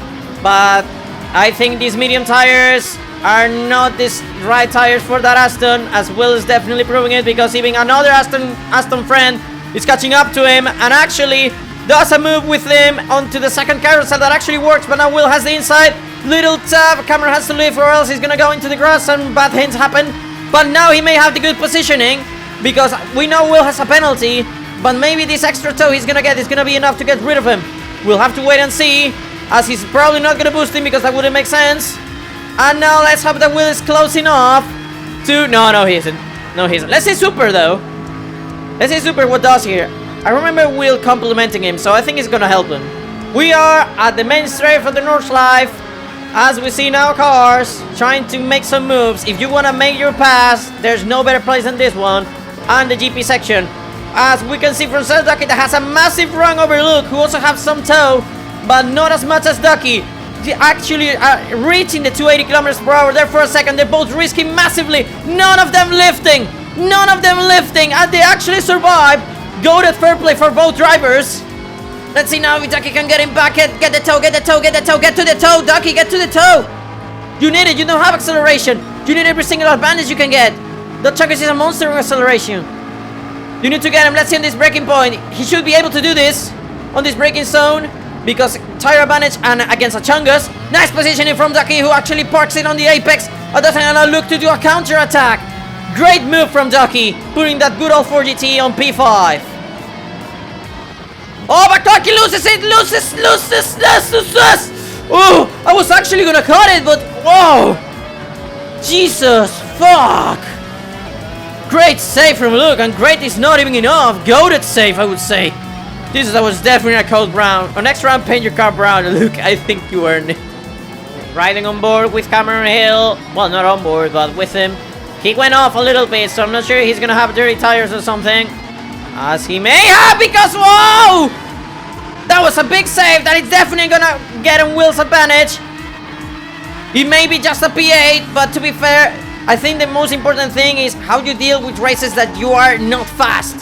but I think these medium tires are not these right tires for that Aston, as Will is definitely proving it, because even another Aston friend is catching up to him and actually does a move with him onto the second carousel that actually works, but now Will has the inside. Little tap, Cameron has to leave or else he's gonna go into the grass and bad hints happen. But now he may have the good positioning, because we know Will has a penalty, but maybe this extra toe he's gonna get is gonna be enough to get rid of him. We'll have to wait and see, as he's probably not gonna boost him because that wouldn't make sense. And now let's hope that Will is close enough to... No, he isn't. No, he isn't. Let's say Super, though. Let's say Super what does here. I remember Will complimenting him, so I think it's gonna help him. We are at the main straight for the North Life. As we see now cars trying to make some moves. If you want to make your pass, there's no better place than this one. And the GP section. As we can see from Sir Ducky that has a massive run over Luke, who also have some toe, but not as much as Ducky. They actually reaching the 280 kilometers per hour there for a second. They're both risking massively. None of them lifting. None of them lifting. And they actually survive. Go to third play for both drivers. Let's see now if Ducky can get him back. Get the toe, get the toe, get the toe, get to the toe, Ducky, get to the toe. You need it, you don't have acceleration. You need every single advantage you can get. The Chungus is a monster in acceleration. You need to get him, let's see on this braking point. He should be able to do this on this braking zone, because tire advantage and against a Chungus. Nice positioning from Ducky, who actually parks it on the apex. Doesn't allow Luke to do a counter attack. Great move from Ducky, putting that good old 4GT on P5. Oh, but Ducky loses it! Loses! Oh, I was actually gonna cut it, but whoa! Jesus, fuck! Great save from Luke, and great is not even enough. Goated save, I would say. Jesus, that was definitely a cold brown. On next round, paint your car brown. Luke, I think you earned it. Riding on board with Cameron Hill. Well, not on board, but with him. He went off a little bit, so I'm not sure he's gonna have dirty tires or something. As he may have, because whoa! That was a big save. That is definitely gonna get him Will's advantage. He may be just a P8, but to be fair, I think the most important thing is how you deal with races that you are not fast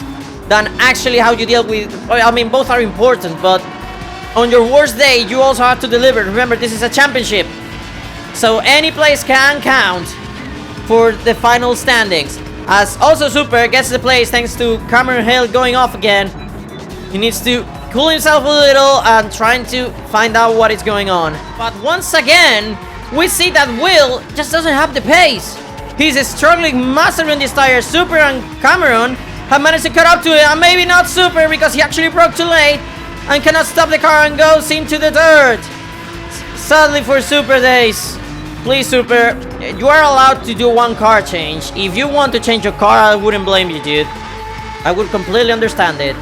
than actually how you deal with... I mean, both are important, but on your worst day, you also have to deliver. Remember, this is a championship, so any place can count for the final standings. As also Super gets the place thanks to Cameron Hill going off again. He needs to cool himself a little and trying to find out what is going on. But once again, we see that Will just doesn't have the pace. He's struggling massively in this tire. Super and Cameron have managed to cut up to it, and maybe not Super because he actually broke too late and cannot stop the car and goes into the dirt. Sadly for Super days. Please, Super, you are allowed to do one car change. If you want to change your car, I wouldn't blame you, dude. I would completely understand it.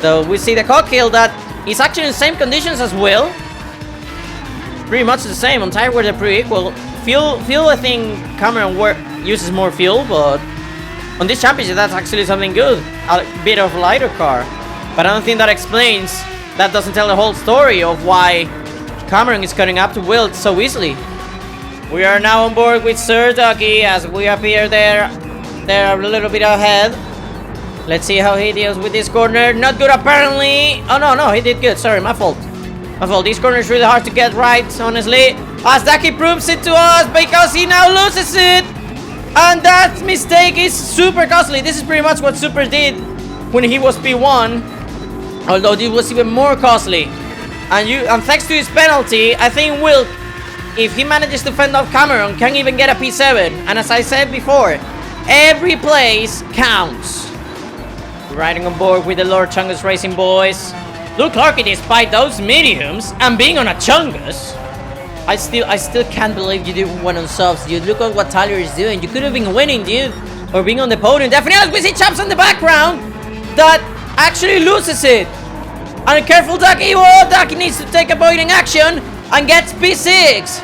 So we see the cocktail that is actually in the same conditions as Will. Pretty much the same. On tire wear they're pretty equal. Fuel, I think Cameron uses more fuel, but on this championship that's actually something good. A bit of a lighter car. But I don't think that explains, that doesn't tell the whole story of why Cameron is cutting up to Will so easily. We are now on board with Sir Ducky as we appear there. They're a little bit ahead. Let's see how he deals with this corner. Not good apparently. Oh no, he did good. Sorry, my fault. My fault. This corner is really hard to get right, honestly. As Ducky proves it to us because he now loses it. And that mistake is super costly. This is pretty much what Super did when he was P1. Although it was even more costly. And thanks to his penalty, I think Will, if he manages to fend off Cameron, can even get a P7. And as I said before, every place counts. riding on board with the Lord Chungus Racing boys. Look, Clarky, despite those mediums and being on a Chungus, I still can't believe you didn't win on subs, dude. Look at what Tyler is doing. You could have been winning, dude, or being on the podium. Definitely, we see Chops in the background that actually loses it. And careful, Ducky. Whoa, Ducky needs to take avoiding action and gets P6.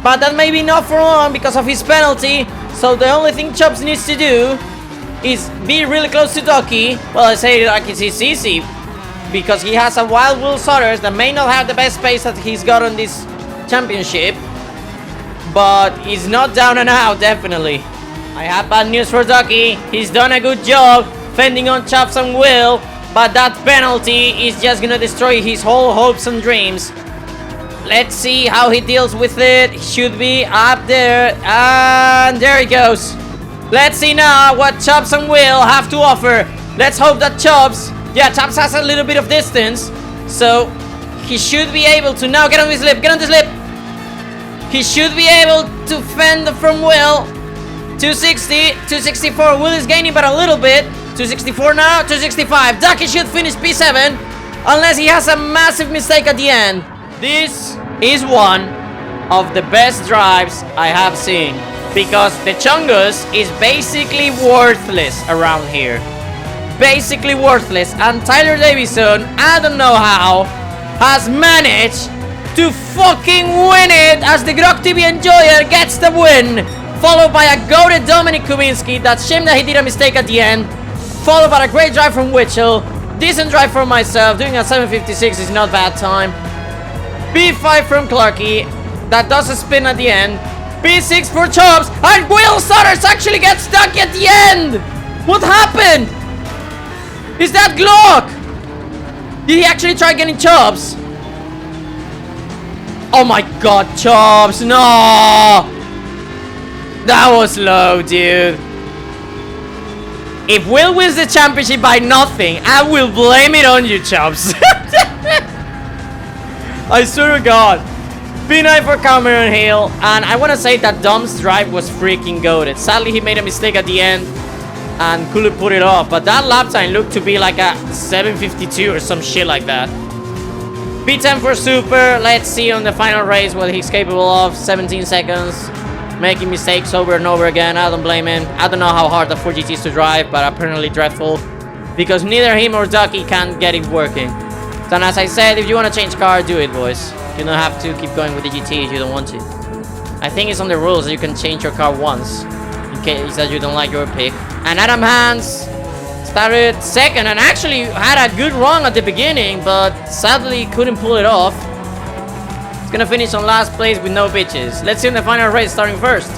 But that may be not for long because of his penalty. So the only thing Chops needs to do is be really close to Ducky. Well, I say Ducky's easy because he has a Wild Will Sodders that may not have the best pace that he's got on this championship, but he's not down and out, definitely. I have bad news for Ducky. He's done a good job fending on Chops and Will, but that penalty is just gonna destroy his whole hopes and dreams. Let's see how he deals with it. He should be up there, and there he goes. Let's see now what Chops and Will have to offer. Let's hope that Chops has a little bit of distance, so he should be able to now get on the slip. He should be able to fend from Will. 260, 264. Will is gaining but a little bit. 264 now, 265. Ducky should finish P7 unless he has a massive mistake at the end. This is one of the best drives I have seen because the Chungus is basically worthless around here. Basically worthless. And Tyler Davison, I don't know how, has managed to fucking win it as the GLOCK TV Enjoyer gets the win, followed by a goated Dominic Kubinski. That's shame that he did a mistake at the end, followed by a great drive from Witchell, decent drive from myself. Doing a 756 is not bad time. B5 from Clarky, that does a spin at the end. B6 for Chops, and Will Sodders actually gets stuck at the end. What happened? Is that GLOCK? Did he actually try getting Chops? Oh my god, Chops, no! That was low, dude. If Will wins the championship by nothing, I will blame it on you, Chops. I swear to god. P9 for Cameron Hill, and I want to say that Dom's drive was freaking goated. Sadly, he made a mistake at the end and couldn't put it off, but that lap time looked to be like a 752 or some shit like that. P10 for Super. Let's see on the final race what he's capable of. 17 seconds. Making mistakes over and over again. I don't blame him. I don't know how hard the 4GT is to drive, but apparently dreadful, because neither him or Ducky can get it working. So as I said, if you want to change car, do it, boys. You don't have to keep going with the GT if you don't want to. I think it's on the rules that you can change your car once, in case that you don't like your pick. And Adam Hans started second and actually had a good run at the beginning, but sadly couldn't pull it off. He's gonna finish on last place with no bitches. Let's see in the final race starting first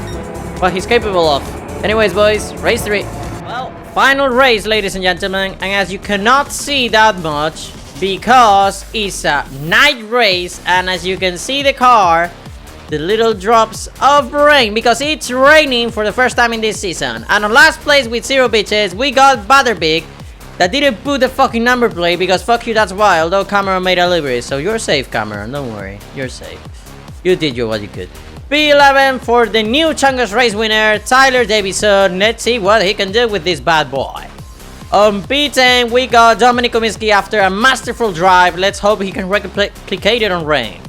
what he's capable of. Anyways, boys, race 3. Well, final race, ladies and gentlemen, and as you cannot see that much because it's a night race, and as you can see the car, the little drops of rain because it's raining for the first time in this season. And on last place with 0 bitches, we got Butterbig that didn't put the fucking number plate because fuck you, that's why. Although Cameron made a livery, so you're safe, Cameron. Don't worry, you're safe. You did what you could. P11 for the new Chungus race winner, Tyler Davison. Let's see what he can do with this bad boy. On P10, we got Dominic Kubinski after a masterful drive. Let's hope he can replicate it on rain.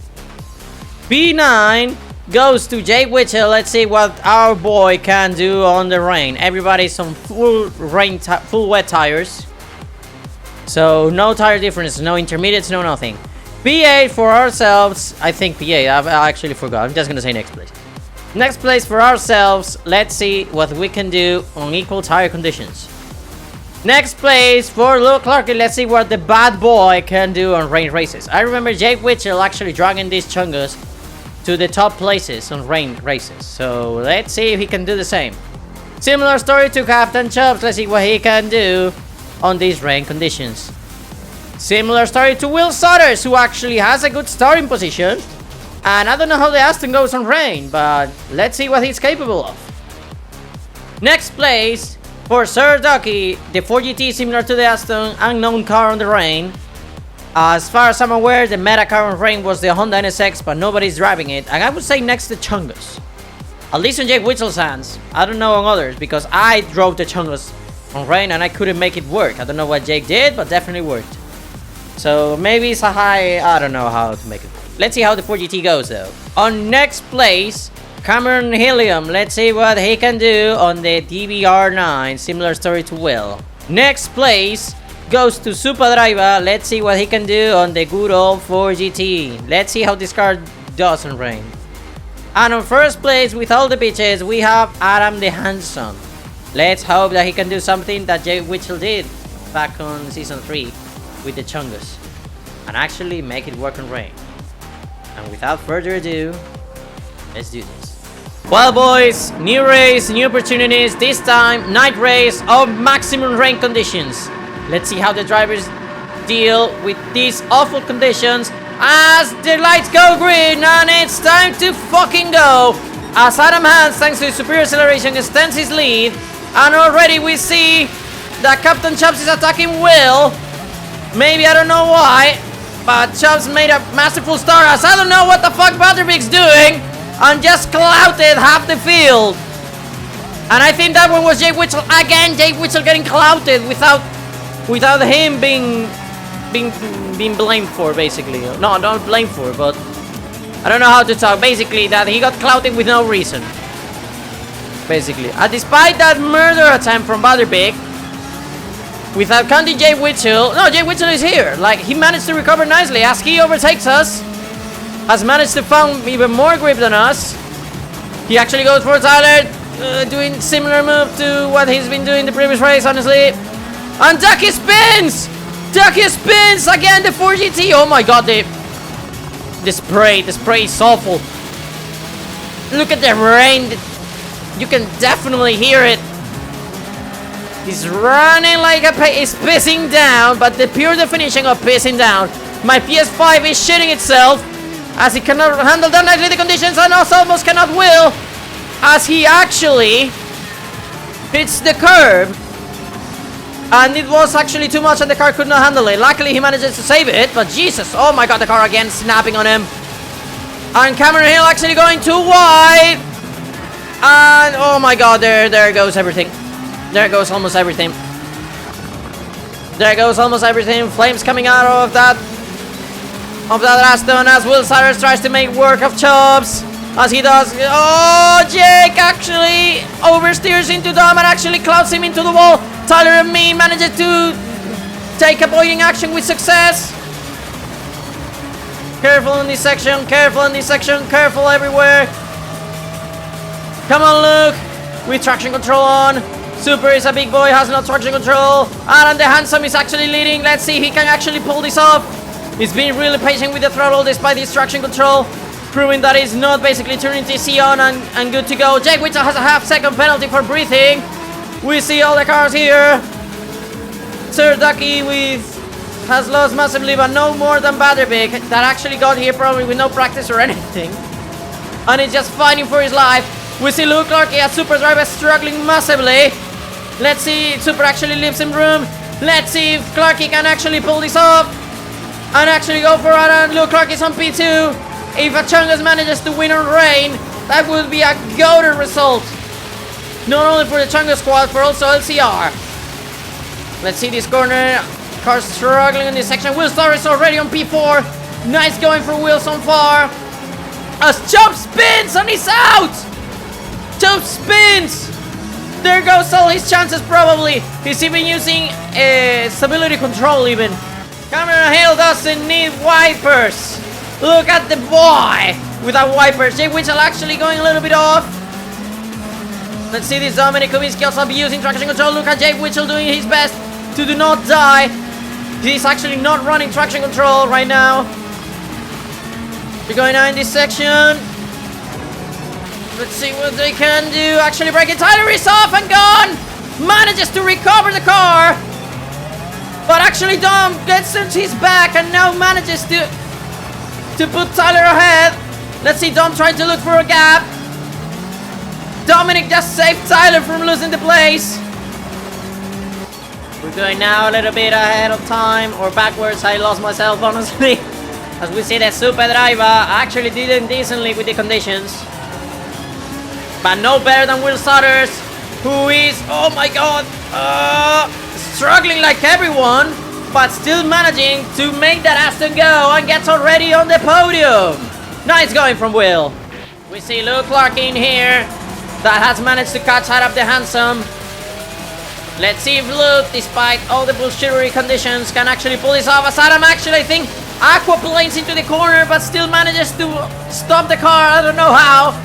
P9 goes to Jake Witchell. Let's see what our boy can do on the rain. Everybody's on full wet tires, so no tire difference, no intermediates, no nothing. P8 for ourselves. I think P8. I actually forgot. I'm just gonna say next place. Next place for ourselves. Let's see what we can do on equal tire conditions. Next place for Luke Clarky. Let's see what the bad boy can do on rain races. I remember Jake Witchell actually dragging these Chungus to the top places on rain races, so let's see if he can do the same. Similar story to Captain Chops. Let's see what he can do on these rain conditions. Similar story to Will Sodders, who actually has a good starting position, and I don't know how the Aston goes on rain, but let's see what he's capable of. Next place for Sir Ducky, the 4GT similar to the Aston, unknown car on the rain. As far as I'm aware, the meta car on rain was the Honda NSX, but nobody's driving it. And I would say next to Chungus. At least on Jake Witchell's hands. I don't know on others, because I drove the Chungus on rain and I couldn't make it work. I don't know what Jake did, but definitely worked. So maybe it's a high, I don't know how to make it. Let's see how the 4GT goes though. On next place, Cameron Helium. Let's see what he can do on the DBR9. Similar story to Will. Next place goes to Super Driver. Let's see what he can do on the good old 4GT. Let's see how this car does on rain. And on first place with all the bitches, we have Adam the Handsome. Let's hope that he can do something that Jay Witchell did back on season 3 with the Chungus and actually make it work on rain. And without further ado, let's do this. Well boys, new race, new opportunities, this time night race of maximum rain conditions. Let's see how the drivers deal with these awful conditions as the lights go green and it's time to fucking go. As Adam Hans, thanks to his superior acceleration, extends his lead, and already we see that Captain Chubbs is attacking Will. Maybe, I don't know why, but Chubbs made a masterful start as I don't know what the fuck Butterbeak's doing and just clouted half the field. And I think that one was Jake Witchell again. Jake Witchell getting clouted without him being blamed for, basically. No, not blamed for, but I don't know how to talk. Basically, that he got clouted with no reason. Basically, despite that murder attempt from Butterbeak, without counting Jay Witchell. No, Jay Witchell is here. Like, he managed to recover nicely as he overtakes us. Has managed to find even more grip than us. He actually goes for Tyler, doing similar move to what he's been doing the previous race, honestly. And Ducky spins! Ducky spins again, the 4GT. Oh my god, the spray is awful. Look at the rain. You can definitely hear it. He's running like he's pissing down, but the pure definition of pissing down. My PS5 is shitting itself as he cannot handle that nicely the conditions and also almost cannot Will as he actually hits the curb. And it was actually too much and the car could not handle it. Luckily he manages to save it, but Jesus, oh my god, the car again snapping on him. And Cameron Hill actually going too wide. And oh my god, there goes everything. There goes almost everything. There goes almost everything. Flames coming out of that Aston as Will Cyrus tries to make work of Chubbs. As he does. Oh, Jake actually oversteers into Dom and actually clouds him into the wall. Tyler and me manages to take avoiding action with success. Careful in this section, careful in this section, careful everywhere. Come on, Luke. With traction control on. Super is a big boy, has no traction control. Adam the Handsome is actually leading. Let's see if he can actually pull this off. He's been really patient with the throttle despite his traction control, proving that he's not basically turning TC on and good to go. Jake Witchell has a half-second penalty for breathing. We see all the cars here. Sir Ducky has lost massively, but no more than Butterbeak that actually got here probably with no practice or anything. And he's just fighting for his life. We see Luke Clarky as Super Driver struggling massively. Let's see if Super actually leaves him room. Let's see if Clarky can actually pull this off and actually go for it. And Luke Clarky's on P2. If Chungus manages to win on rain, that would be a goated result. Not only for the Chungus squad, but also LCR. Let's see this corner. Car struggling in this section. Will Star is already on P4. Nice going for Will so far. As Chop spins and he's out. Chop spins. There goes all his chances probably. He's even using stability control even. Cameron Hill doesn't need wipers. Look at the boy without wipers. Jay Witchell actually going a little bit off. Let's see this Dominic Kubinski also be using traction control. Look at Jay Witchell doing his best to do not die. He's actually not running traction control right now. We're going now in this section. Let's see what they can do. Actually breaking. Tyler is off and gone. Manages to recover the car. But actually Dom gets into his back and now manages to put Tyler ahead. Let's see Dom trying to look for a gap. Dominic just saved Tyler from losing the place. We're going now a little bit ahead of time or backwards. I lost myself honestly. As we see that Super Driver actually did it decently with the conditions. But no better than Will Sutters, who is, oh my god, Struggling like everyone, but still managing to make that Aston go and gets already on the podium. Nice going from Will. We see Luke Clark in here that has managed to catch Adam the Handsome. Let's see if Luke, despite all the bullshittery conditions, can actually pull this off. As Adam actually, I think, aquaplanes into the corner, but still manages to stop the car. I don't know how.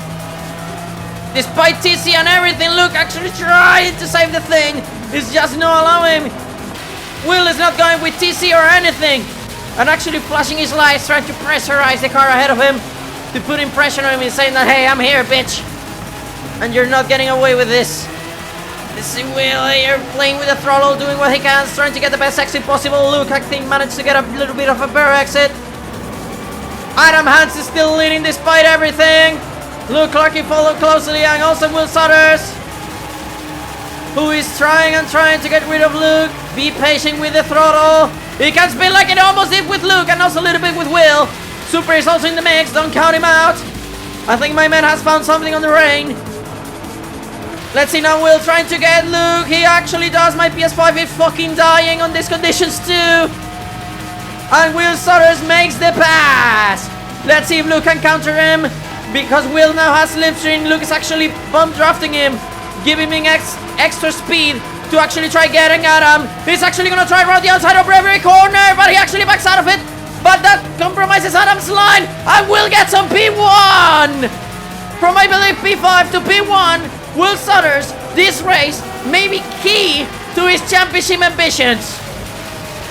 Despite TC and everything, Luke actually trying to save the thing. It's just not allowing. Will is not going with TC or anything. And actually flashing his lights, trying to pressurize the car ahead of him. To put in pressure on him and saying that, hey, I'm here, bitch. And you're not getting away with this. Let's see Will here playing with the throttle, doing what he can, trying to get the best exit possible. Luke, I think, managed to get a little bit of a better exit. Adam Hans is still leading despite everything. Luke Clark followed closely, and also Will Sutters, who is trying to get rid of Luke. Be patient with the throttle. He can spin like it almost did with Luke, and also a little bit with Will. Super is also in the mix, don't count him out. I think my man has found something on the rain. Let's see now Will trying to get Luke. He actually does. My PS5 is fucking dying on these conditions too. And Will Sutters makes the pass. Let's see if Luke can counter him. Because Will now has slipstream. Luke is actually bump drafting him, giving him extra speed to actually try getting at him. He's actually gonna try around the outside of every corner, but he actually backs out of it. But that compromises Adam's line, and Will gets on P1! From, I believe, P5 to P1, Will Sutters, this race may be key to his championship ambitions.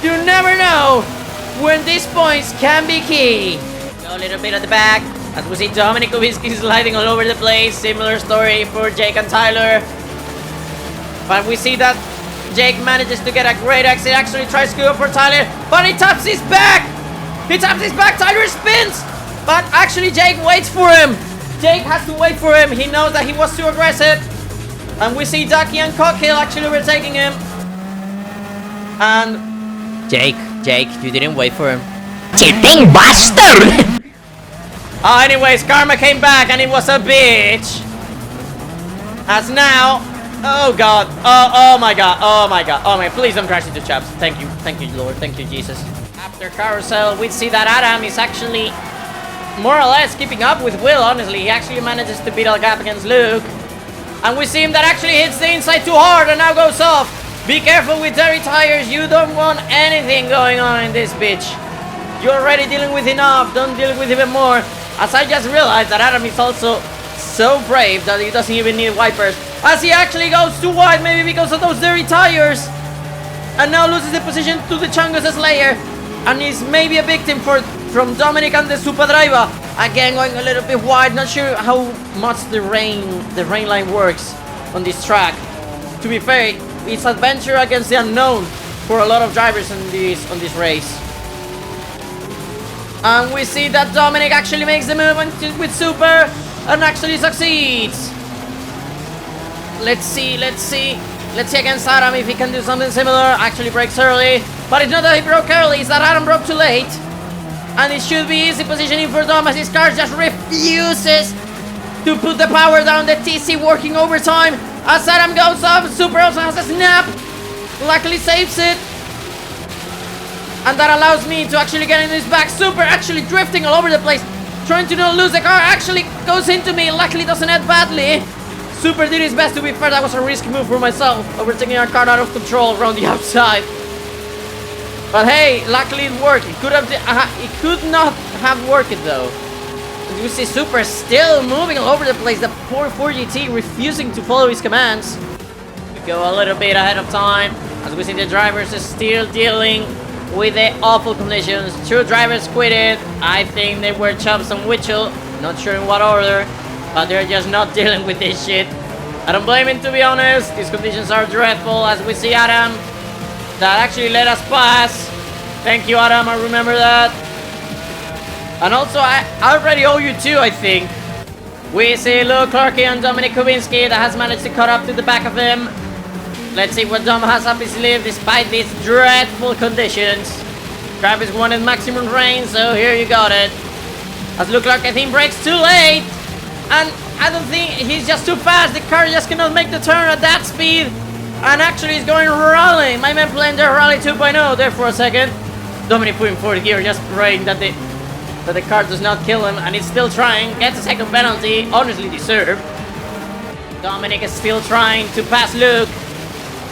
You never know when these points can be key. Go a little bit at the back, as we see Dominic Kubinski sliding all over the place. Similar story for Jake and Tyler. But we see that Jake manages to get a great exit, actually tries to go for Tyler, but he taps his back! He taps his back, Tyler spins! But actually Jake waits for him. Jake has to wait for him. He knows that he was too aggressive. And we see Ducky and Cockhill actually overtaking him. And Jake, you didn't wait for him. Cheating bastard! Anyways, Karma came back and it was a bitch. As now, oh god, oh my god, please don't crash into chaps. Thank you Lord, thank you Jesus. After carousel, we see that Adam is actually more or less keeping up with Will, honestly. He actually manages to beat a gap against Luke. And we see him that actually hits the inside too hard and now goes off. Be careful with dirty tires, you don't want anything going on in this bitch. You're already dealing with enough, don't deal with even more. As I just realized that Adam is also so brave that he doesn't even need wipers. As he actually goes too wide, maybe because of those dirty tires. And now loses the position to the Chungus Slayer. And is maybe a victim from Dominic and the Super Driver. Again, going a little bit wide. Not sure how much the rain line works on this track. To be fair, it's adventure against the unknown for a lot of drivers on this race. And we see that Dominic actually makes the move with Super and actually succeeds. Let's see against Adam if he can do something similar. Actually breaks early. But it's not that he broke early, it's that Adam broke too late. And it should be easy positioning for Dom as his car just refuses to put the power down. The TC working overtime. As Adam goes off, Super also has a snap. Luckily saves it. And that allows me to actually get into his back. Super actually drifting all over the place, trying to not lose the car. Actually goes into me, luckily doesn't end badly. Super did his best, to be fair. That was a risky move for myself, overtaking our car out of control around the outside. But hey, luckily it worked. It could not have worked though. You see Super still moving all over the place. The poor 4GT refusing to follow his commands. We go a little bit ahead of time, as we see the drivers are still dealing with the awful conditions. Two drivers quitted. I think they were Chubbs and Witchell. Not sure in what order, but they're just not dealing with this shit. I don't blame him, to be honest. These conditions are dreadful, as we see Adam that actually let us pass. Thank you, Adam, I remember that. And also, I already owe you two, I think. We see Luke Clark and Dominic Kubinski that has managed to cut up to the back of him. Let's see what Dom has up his sleeve despite these dreadful conditions. Travis wanted maximum rain, so here you got it. As Luke Clark, I think, brakes too late. And I don't think he's just too fast. The car just cannot make the turn at that speed. and actually is going rally. My man playing their rally 2.0 there for a second. Dominic putting forward here, just praying that the car does not kill him, and he's still trying. Gets a second penalty, honestly deserved. Dominic is still trying to pass Luke.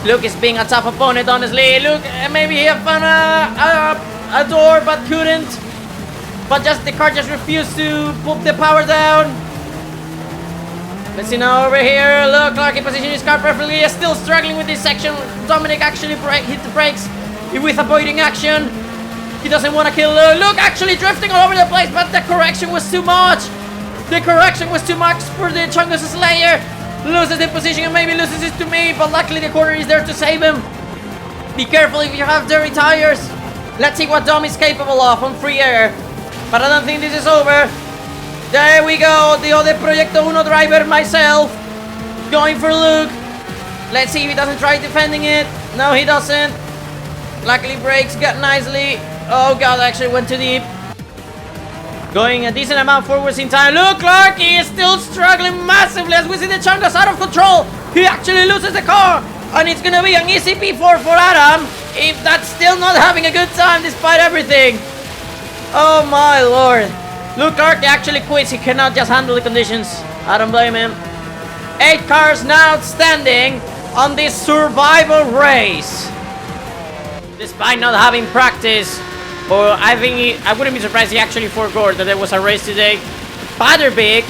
Luke is being a tough opponent, honestly. Luke, maybe he found a door, but couldn't. But the car just refused to put the power down. Let's see now over here. Look, Clark in position his car perfectly. He's still struggling with this section. Dominic actually hit the brakes with avoiding action. He doesn't want to kill Luke. Luke actually drifting all over the place, but the correction was too much. The correction was too much for the Chungus Slayer. Loses the position and maybe loses it to me, but luckily the corner is there to save him. Be careful if you have dirty tires. Let's see what Dom is capable of on free air. But I don't think this is over. There we go, the other Proyecto Uno driver, myself, going for Luke. Let's see if he doesn't try defending it. No, he doesn't. Luckily brakes got nicely. Oh god, I actually went too deep. Going a decent amount forwards in time. Look, Clark, he is still struggling massively as we see the Chungus out of control. He actually loses the car. And it's gonna be an easy P4 for Adam, if that's still not having a good time despite everything. Oh my lord. Luke Clark actually quits. He cannot just handle the conditions. I don't blame him. 8 cars now standing on this survival race. Despite not having practice, or I wouldn't be surprised he actually forgot that there was a race today. Butterbig,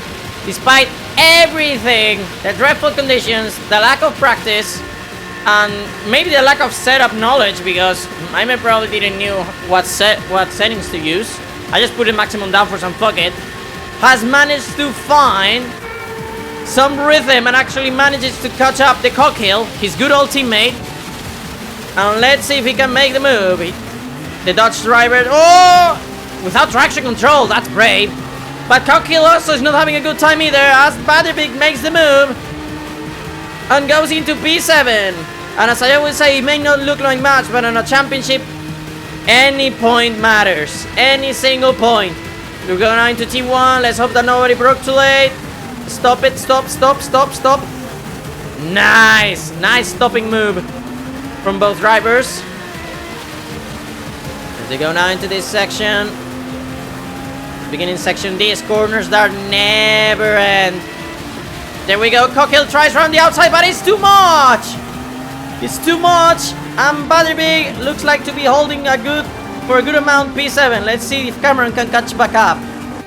despite everything, the dreadful conditions, the lack of practice, and maybe the lack of setup knowledge, because I probably didn't know what settings to use. I just put the maximum down for some fuck it. Has managed to find some rhythm and actually manages to catch up the Cockhill, his good old teammate. And let's see if he can make the move. The Dutch driver, oh, without traction control, that's brave. But Cockhill also is not having a good time either, as Butterbig makes the move and goes into P7. And as I always say, it may not look like much, but on a championship, any point matters. Any single point. We're going on to T1. Let's hope that nobody broke too late. Stop it. Stop. Nice. Nice stopping move from both drivers. As they go now into this section. Beginning section, these corners that never end. There we go. Cockhill tries around the outside, but it's too much. It's too much. And Butterbig looks like to be holding for a good amount P7. Let's see if Cameron can catch back up.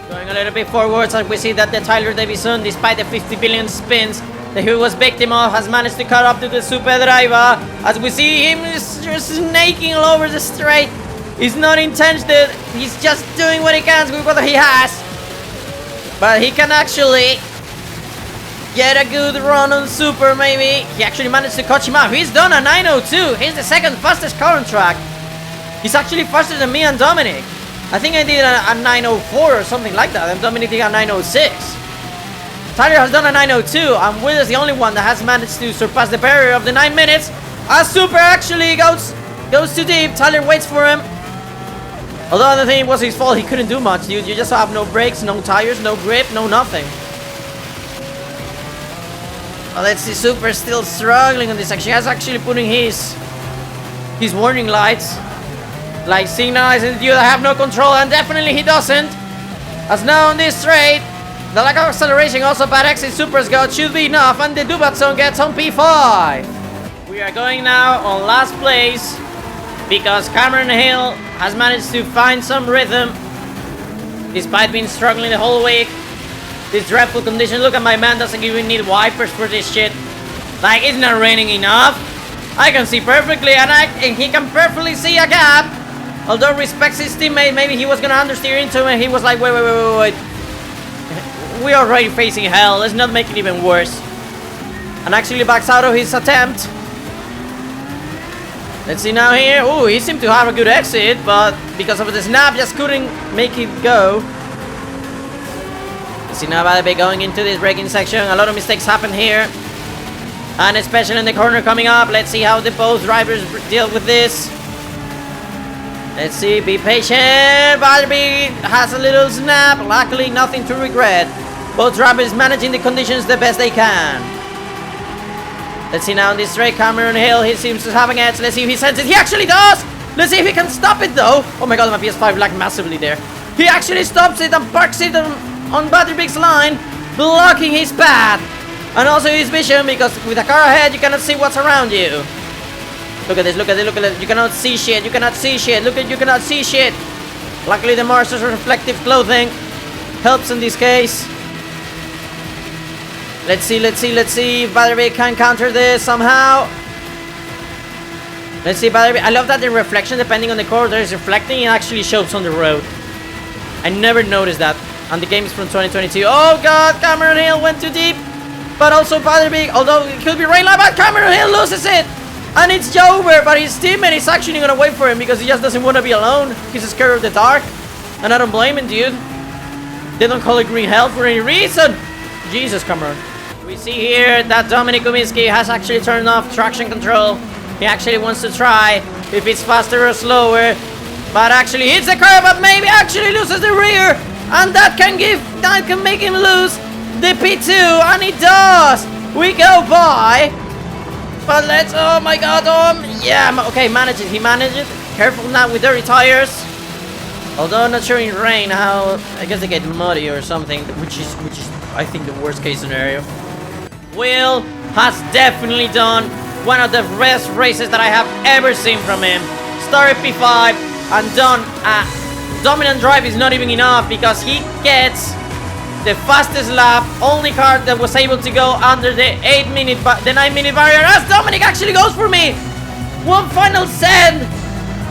Going a little bit forwards, as we see that the Tyler Davison, despite the 50 billion spins that he was victim of, has managed to cut up to the Super Driver. As we see him just snaking all over the straight. He's not intentioned. He's just doing what he can with what he has. But he can actually get a good run on Super, maybe. He actually managed to catch him up. He's done a 902. He's the second fastest car on track. He's actually faster than me and Dominic. I think I did a 904 or something like that, and Dominic did a 906. Tyler has done a 902, and Will is the only one that has managed to surpass the barrier of the 9 minutes. As Super actually goes too deep. Tyler waits for him. Although I don't think it was his fault. He couldn't do much, dude. You just have no brakes, no tires, no grip, no nothing. Well, let's see, Super still struggling on this section. He's actually putting his warning lights, like signalizing you have no control, and definitely he doesn't. As now on this straight, the lack of acceleration, also bad exit Super's got, should be enough, and the Dubatson gets on P5. We are going now on last place, because Cameron Hill has managed to find some rhythm, despite being struggling the whole week. This dreadful condition. Look at my man, doesn't even need wipers for this shit. Like, it's not raining enough. I can see perfectly, and he can perfectly see a gap. Although respects his teammate, maybe he was gonna understeer into him, and he was like, wait. We're already facing hell, let's not make it even worse. And actually backs out of his attempt. Let's see now here. Oh, he seemed to have a good exit, but because of the snap, just couldn't make it go. See now Butterbig going into this braking section. A lot of mistakes happen here, and especially in the corner coming up. Let's see how the both drivers deal with this. Let's see, be patient. Butterbig has a little snap. Luckily, nothing to regret. Both drivers managing the conditions the best they can. Let's see now on this straight, Cameron Hill, he seems to have an edge. Let's see if he sends it. He actually does! Let's see if he can stop it though. Oh my god, my PS5 lagged massively there. He actually stops it and parks it on Butterbig's line, blocking his path. And also his vision, because with a car ahead, you cannot see what's around you. Look at this, look at this, look at this. You cannot see shit, you cannot see shit. Look at, you cannot see shit. Luckily the Master's reflective clothing helps in this case. Let's see if Butterbig can counter this somehow. Let's see, Butterbig. I love that the reflection, depending on the corridor, is reflecting and actually shows on the road. I never noticed that. And the game is from 2022. Oh god, Cameron Hill went too deep. But also Butterbig, although it could be rain line, but Cameron Hill loses it. And it's over, but his teammate is actually gonna wait for him because he just doesn't want to be alone. He's scared of the dark. And I don't blame him, dude. They don't call it green hell for any reason. Jesus, Cameron. We see here that Dominic Kuminski has actually turned off traction control. He actually wants to try if it's faster or slower. But actually hits the car, but maybe actually loses the rear. And that can make him lose the P2, and he does. We go by. But let's, oh my god, yeah, okay, manages. He manages. Careful now with dirty tires. Although I'm not sure in rain how, I guess they get muddy or something, which is I think the worst case scenario. Will has definitely done one of the best races that I have ever seen from him. Started P5 and done dominant drive is not even enough because he gets the fastest lap, only car that was able to go under the 9-minute barrier, as Dominic actually goes for me. One final send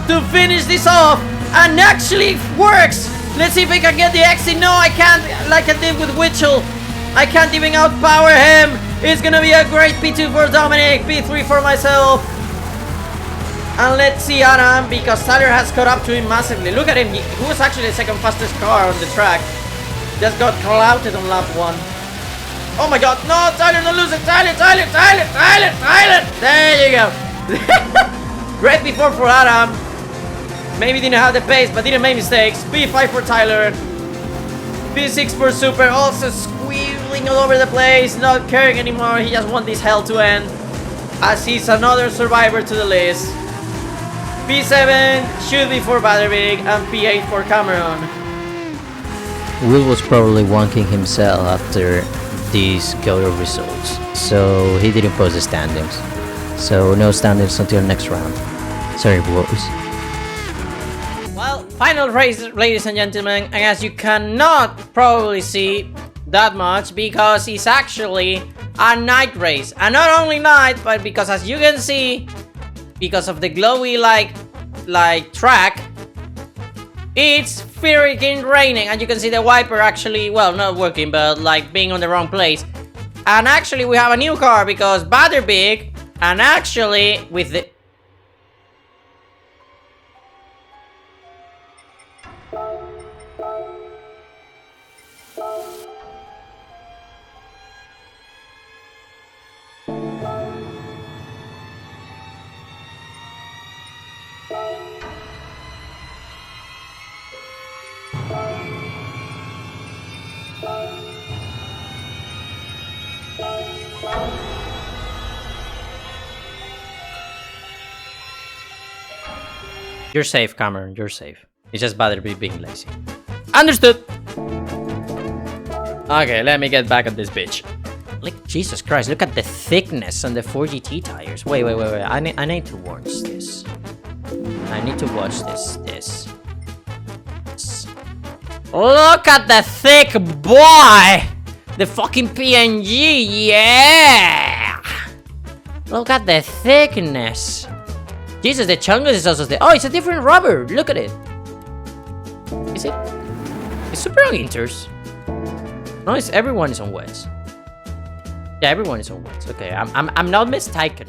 to finish this off, and actually works. Let's see if I can get the exit. No, I can't, like I did with Witchell. I can't even outpower him. It's gonna be a great P2 for Dominic, P3 for myself. And let's see Adam, because Tyler has caught up to him massively. Look at him, he was actually the second fastest car on the track. Just got clouted on lap 1. Oh my god, no, Tyler, don't lose it. Tyler. There you go. Great P4 for Adam. Maybe didn't have the pace, but didn't make mistakes. P5 for Tyler. P6 for Super, also squealing all over the place, not caring anymore. He just wants this hell to end, as he's another survivor to the list. P7 should be for Butterbig, and P8 for Cameron. Will was probably wonking himself after these killer results, so he didn't post the standings. So no standings until next round. Sorry, boys. Well, final race, ladies and gentlemen, and as you cannot probably see that much, because it's actually a night race. And not only night, but because as you can see, because of the glowy like track, it's freaking raining, and you can see the wiper actually, well, not working, but like being on the wrong place. And actually we have a new car because Butterbig, and actually with the You're safe, Cameron. You're safe. It's just Butterbig being lazy. Understood. Okay, let me get back at this bitch. Like, Jesus Christ, look at the thickness on the 4GT tires. Wait. I need to watch this. I need to watch this. Look at the thick boy! The fucking PNG, yeah! Look at the thickness. Jesus, the Chungus is also there. Oh, it's a different rubber. Look at it. Is it? It's super on inters. No, it's everyone is on wets. Yeah, everyone is on wets. Okay, I'm not mistaken.